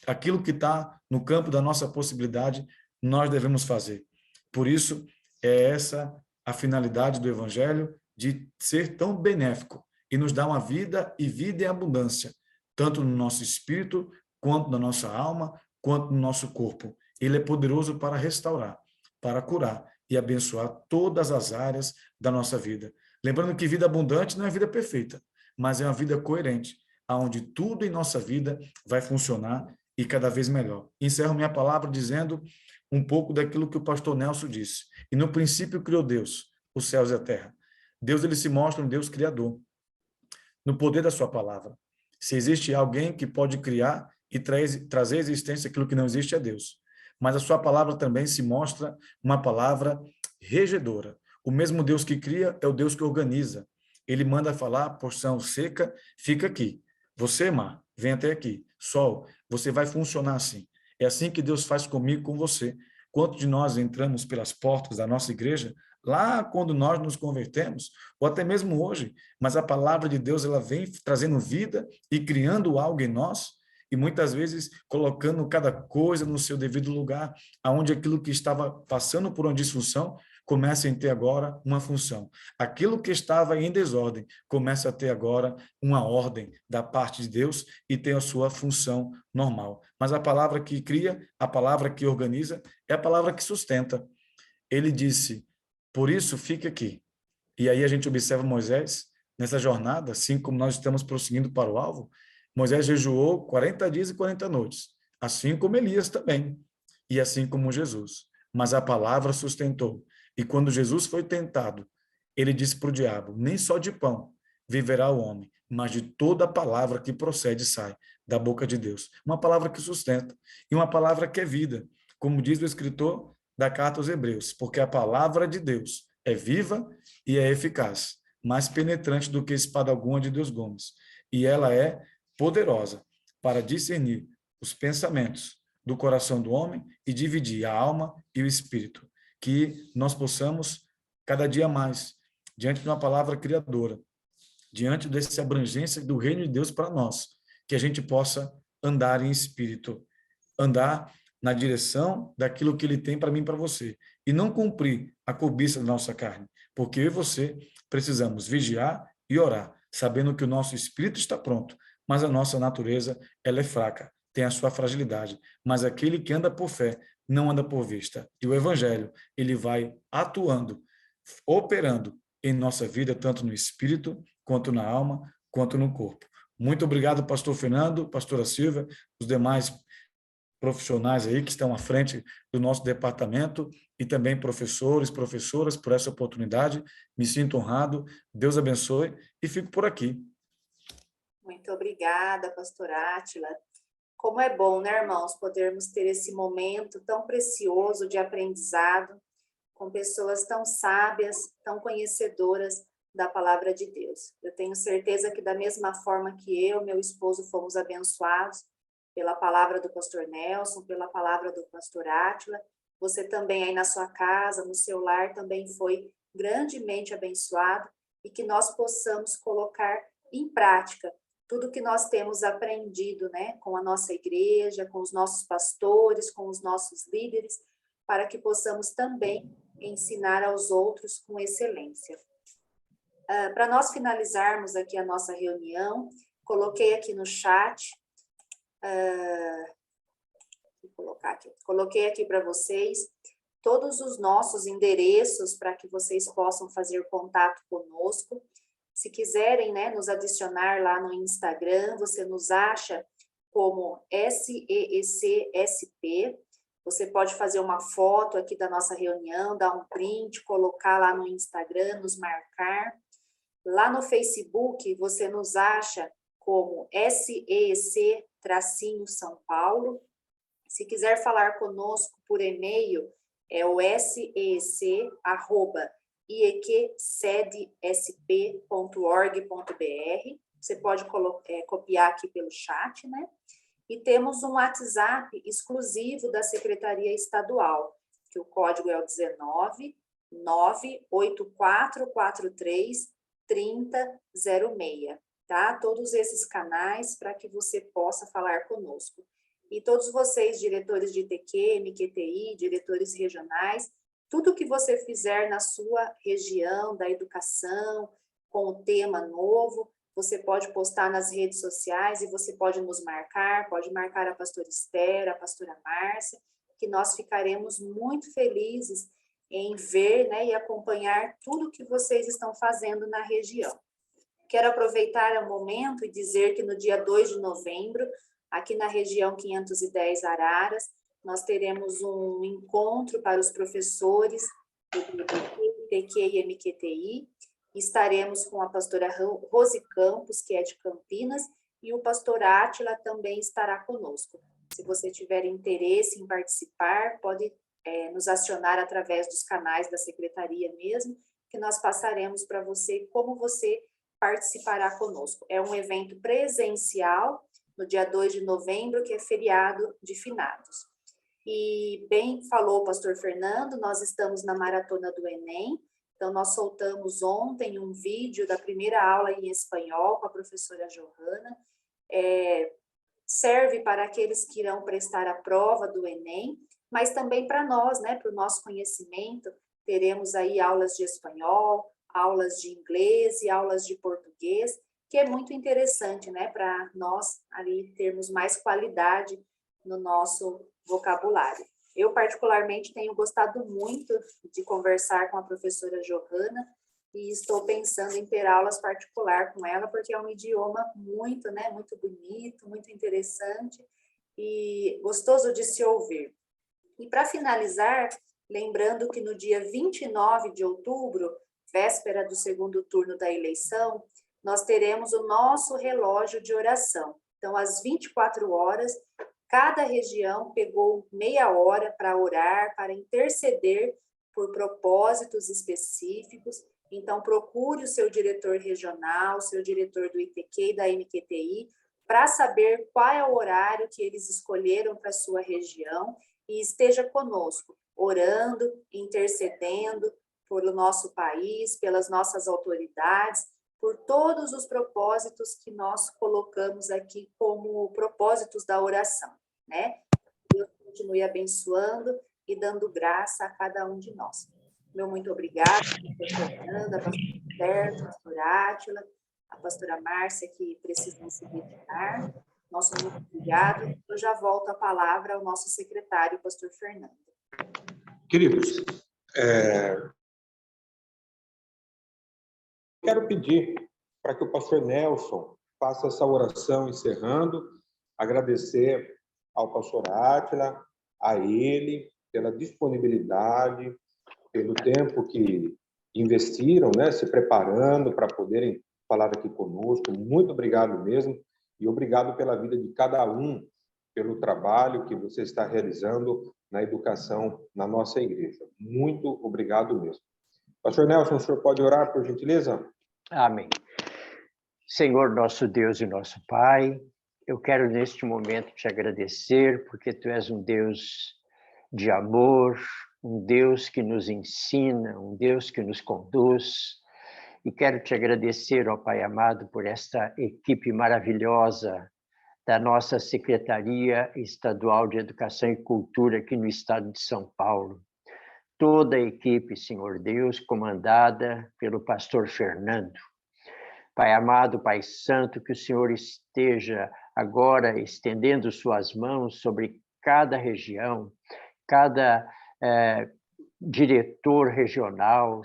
Aquilo que está no campo da nossa possibilidade, nós devemos fazer. Por isso, é essa a finalidade do Evangelho, de ser tão benéfico e nos dar uma vida e vida em abundância, tanto no nosso espírito, quanto na nossa alma, quanto no nosso corpo. Ele é poderoso para restaurar, para curar e abençoar todas as áreas da nossa vida. Lembrando que vida abundante não é vida perfeita, mas é uma vida coerente, onde tudo em nossa vida vai funcionar e cada vez melhor. Encerro minha palavra dizendo um pouco daquilo que o pastor Nelson disse. E no princípio criou Deus, os céus e a terra. Deus, ele se mostra um Deus criador, no poder da sua palavra. Se existe alguém que pode criar e trazer à existência aquilo que não existe, é Deus. Mas a sua palavra também se mostra uma palavra regedora. O mesmo Deus que cria é o Deus que organiza. Ele manda falar, porção seca, fica aqui. Você, mar, vem até aqui. Sol, você vai funcionar assim. É assim que Deus faz comigo, com você. Quantos de nós entramos pelas portas da nossa igreja, lá quando nós nos convertemos, ou até mesmo hoje, mas a palavra de Deus, ela vem trazendo vida e criando algo em nós, e muitas vezes colocando cada coisa no seu devido lugar, aonde aquilo que estava passando por uma disfunção começa a ter agora uma função. Aquilo que estava em desordem começa a ter agora uma ordem da parte de Deus e tem a sua função normal. Mas a palavra que cria, a palavra que organiza, é a palavra que sustenta. Ele disse, por isso fique aqui. E aí a gente observa Moisés nessa jornada, assim como nós estamos prosseguindo para o alvo. Moisés jejuou 40 dias e 40 noites, assim como Elias também, e assim como Jesus. Mas a palavra sustentou. E quando Jesus foi tentado, ele disse para o diabo, nem só de pão viverá o homem, mas de toda a palavra que procede e sai da boca de Deus. Uma palavra que sustenta e uma palavra que é vida, como diz o escritor da carta aos Hebreus, porque a palavra de Deus é viva e é eficaz, mais penetrante do que espada alguma de dois gumes, e ela é poderosa para discernir os pensamentos do coração do homem e dividir a alma e o espírito, que nós possamos cada dia mais, diante de uma palavra criadora, diante dessa abrangência do reino de Deus para nós, que a gente possa andar em espírito, andar na direção daquilo que ele tem para mim e para você, e não cumprir a cobiça da nossa carne, porque eu e você precisamos vigiar e orar, sabendo que o nosso espírito está pronto, mas a nossa natureza, ela é fraca, tem a sua fragilidade, mas aquele que anda por fé não anda por vista. E o evangelho, ele vai atuando, operando em nossa vida, tanto no espírito, quanto na alma, quanto no corpo. Muito obrigado, pastor Fernando, pastora Silvia, os demais profissionais aí que estão à frente do nosso departamento e também professores, professoras, por essa oportunidade. Me sinto honrado. Deus abençoe e fico por aqui. Muito obrigada, pastor Átila. Como é bom, né, irmãos, podermos ter esse momento tão precioso de aprendizado com pessoas tão sábias, tão conhecedoras da palavra de Deus. Eu tenho certeza que da mesma forma que eu, meu esposo, fomos abençoados pela palavra do pastor Nelson, pela palavra do pastor Átila, você também aí na sua casa, no seu lar, também foi grandemente abençoado e que nós possamos colocar em prática tudo que nós temos aprendido, né, com a nossa igreja, com os nossos pastores, com os nossos líderes, para que possamos também ensinar aos outros com excelência. Para nós finalizarmos aqui a nossa reunião, coloquei aqui no chat, coloquei aqui para vocês todos os nossos endereços para que vocês possam fazer contato conosco. Se quiserem, né, nos adicionar lá no Instagram, você nos acha como SEECSP. Você pode fazer uma foto aqui da nossa reunião, dar um print, colocar lá no Instagram, nos marcar. Lá no Facebook, você nos acha como SEEC-São Paulo. Se quiser falar conosco por e-mail, é o seec@ieqsedsp.org.br. Você pode copiar aqui pelo chat, né? E temos um WhatsApp exclusivo da Secretaria Estadual, que o código é o 19 98443 3006, tá? Todos esses canais para que você possa falar conosco. E todos vocês, diretores de ITQ, MQTI, diretores regionais, tudo que você fizer na sua região da educação, com o tema novo, você pode postar nas redes sociais e você pode nos marcar, pode marcar a pastora Esther, a pastora Márcia, que nós ficaremos muito felizes em ver, né, e acompanhar tudo que vocês estão fazendo na região. Quero aproveitar o momento e dizer que no dia 2 de novembro, aqui na região 510 Araras, nós teremos um encontro para os professores do ITQ e MQTI. Estaremos com a pastora Rose Campos, que é de Campinas, e o pastor Átila também estará conosco. Se você tiver interesse em participar, pode nos acionar através dos canais da secretaria mesmo, que nós passaremos para você como você participará conosco. É um evento presencial, no dia 2 de novembro, que é feriado de finados. E bem falou o pastor Fernando, nós estamos na maratona do Enem, então nós soltamos ontem um vídeo da primeira aula em espanhol com a professora Johanna, serve para aqueles que irão prestar a prova do Enem, mas também para nós, né, para o nosso conhecimento, teremos aí aulas de espanhol, aulas de inglês e aulas de português, que é muito interessante, né, para nós ali termos mais qualidade no nosso vocabulário. Eu, particularmente, tenho gostado muito de conversar com a professora Johanna e estou pensando em ter aulas particular com ela, porque é um idioma muito, né, muito bonito, muito interessante e gostoso de se ouvir. E para finalizar, lembrando que no dia 29 de outubro, véspera do segundo turno da eleição, nós teremos o nosso relógio de oração. Então, às 24 horas, cada região pegou meia hora para orar, para interceder por propósitos específicos. Então, procure o seu diretor regional, o seu diretor do ITQ e da MQTI, para saber qual é o horário que eles escolheram para a sua região e esteja conosco, orando, intercedendo pelo nosso país, pelas nossas autoridades, por todos os propósitos que nós colocamos aqui como propósitos da oração, né? Deus continue abençoando e dando graça a cada um de nós. Meu muito obrigada, pastor Fernanda, a pastora Esther, a pastora Átila, a pastora Márcia, que precisam se retirar. Nosso muito obrigado. Eu já volto a palavra ao nosso secretário, pastor Fernando. Queridos, quero pedir para que o pastor Nelson faça essa oração encerrando, agradecer ao pastor Átila, a ele, pela disponibilidade, pelo tempo que investiram, né, se preparando para poderem falar aqui conosco. Muito obrigado mesmo, e obrigado pela vida de cada um, pelo trabalho que você está realizando na educação na nossa igreja. Muito obrigado mesmo. Pastor Nelson, o senhor pode orar, por gentileza? Amém. Senhor, nosso Deus e nosso Pai, eu quero neste momento te agradecer, porque tu és um Deus de amor, um Deus que nos ensina, um Deus que nos conduz. E quero te agradecer, ó Pai amado, por esta equipe maravilhosa da nossa Secretaria Estadual de Educação e Cultura aqui no estado de São Paulo. Toda a equipe, Senhor Deus, comandada pelo pastor Fernando. Pai amado, Pai santo, que o Senhor esteja agora estendendo suas mãos sobre cada região, cada diretor regional,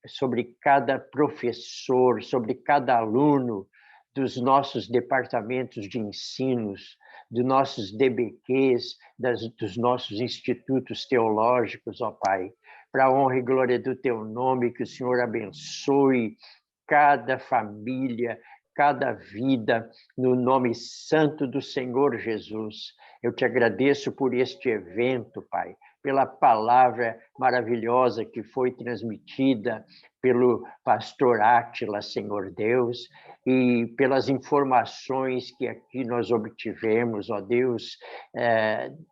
sobre cada professor, sobre cada aluno dos nossos departamentos de ensinos, dos nossos DBQs, dos nossos institutos teológicos, ó Pai, para a honra e glória do teu nome, que o Senhor abençoe cada família, cada vida, no nome santo do Senhor Jesus. Eu te agradeço por este evento, Pai, pela palavra maravilhosa que foi transmitida pelo pastor Átila, Senhor Deus, e pelas informações que aqui nós obtivemos, ó Deus,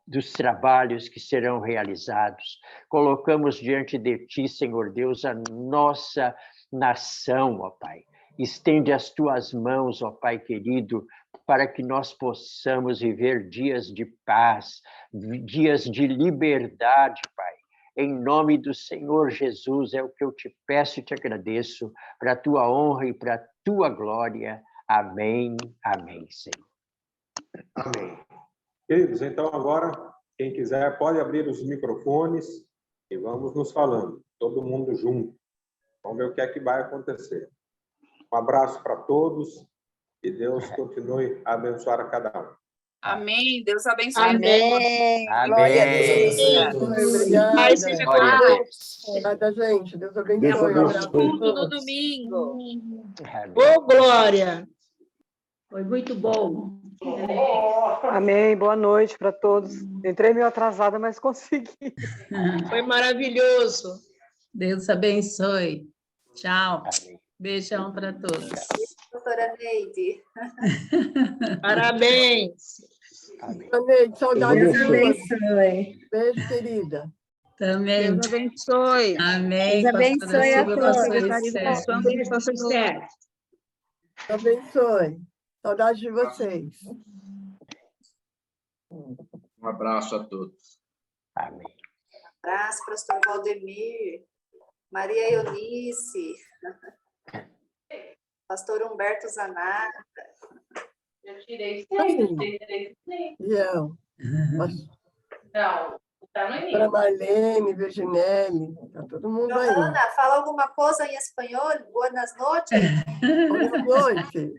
dos trabalhos que serão realizados. Colocamos diante de ti, Senhor Deus, a nossa nação, ó Pai. Estende as tuas mãos, ó Pai querido, para que nós possamos viver dias de paz, dias de liberdade, Pai. Em nome do Senhor Jesus, é o que eu te peço e te agradeço, para a tua honra e para a tua glória. Amém, amém, Senhor. Amém. Queridos, então agora, quem quiser pode abrir os microfones e vamos nos falando, todo mundo junto. Vamos ver o que é que vai acontecer. Um abraço para todos e Deus continue a abençoar a cada um. Amém. Deus abençoe. Amém. Glória a Deus. Obrigada. Paz seja com Glória a Deus. Obrigada, gente. Deus Até abençoe. o culto no domingo. Amém. Ô, glória! Foi muito bom. Amém. Boa noite para todos. Entrei meio atrasada, mas consegui. Foi maravilhoso. Deus abençoe. Tchau. Amém. Beijão para todos. Doutora Neide. Parabéns. Amém. Amém. Saudade Deus de abençoe. você. Beijo, querida. Também. Deus abençoe. Amém. Deus abençoe a Pastora todos. Silvia, pastor Secretaria de Educação, pastor Esther. Deus abençoe. Saudade de vocês. Um abraço a todos. Amém. Abraço, pastor Valdemir. Maria Eunice. Pastor Humberto Zanata. Eu tirei E eu. Não, tá no início. Para Marlene, Virginelli, tá todo mundo aí. Johanna, fala alguma coisa em espanhol? Buenas noches. Boa noite.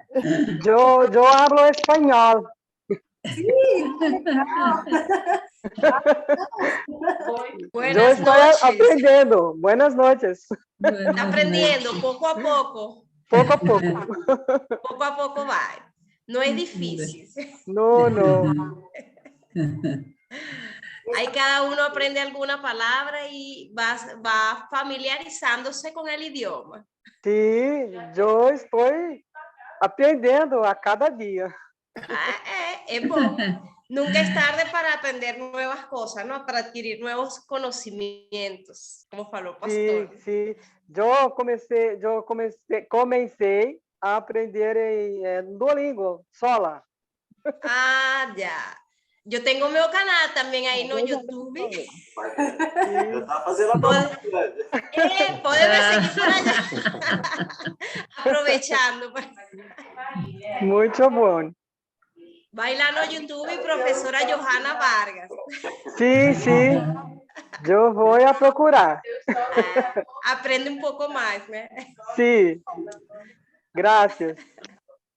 Yo hablo español. Yo Buenas estoy noches. aprendiendo. Buenas noches. Está aprendiendo poco a poco. Poco a poco. Poco a poco va. No es difícil. No, no. Ahí cada uno aprende alguna palabra y va familiarizándose con el idioma. Sí, yo estoy aprendendo a cada día. Es bueno. Nunca es tarde para aprender nuevas cosas, ¿no? Para adquirir nuevos conocimientos, como falou o pastor. Sí, sí. Yo comencé a aprender en Duolingo, sola. Ah, ya. Yo tengo mi canal también ahí no YouTube. Eu estava fazendo a propaganda. Podem seguir por allá. Aprovechando. Muito bom. Vai lá no YouTube, professora Johanna Vargas. Sí, sí. Yo voy a procurar. Aprende um pouco mais, né? Sí. Gracias.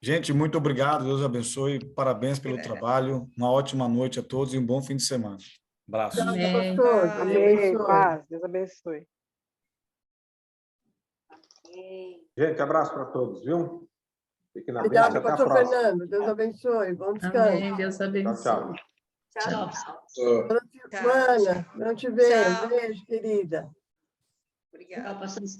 Gente, muito obrigado. Deus abençoe. Parabéns pelo trabalho. Uma ótima noite a todos e um bom fim de semana. Abraço. Amém. Pastor, Deus Amém. abençoe. Paz. Deus abençoe. Gente, abraço para todos, viu? Fiquem na bênção. Obrigado, Até a pastor próxima. Fernando. Deus abençoe. Bom descanso. Amém. Deus Tchau, abençoe. tchau. Tchau. Silvana, não te vejo. Tchau. Beijo, querida. Obrigada. Tchau, pastor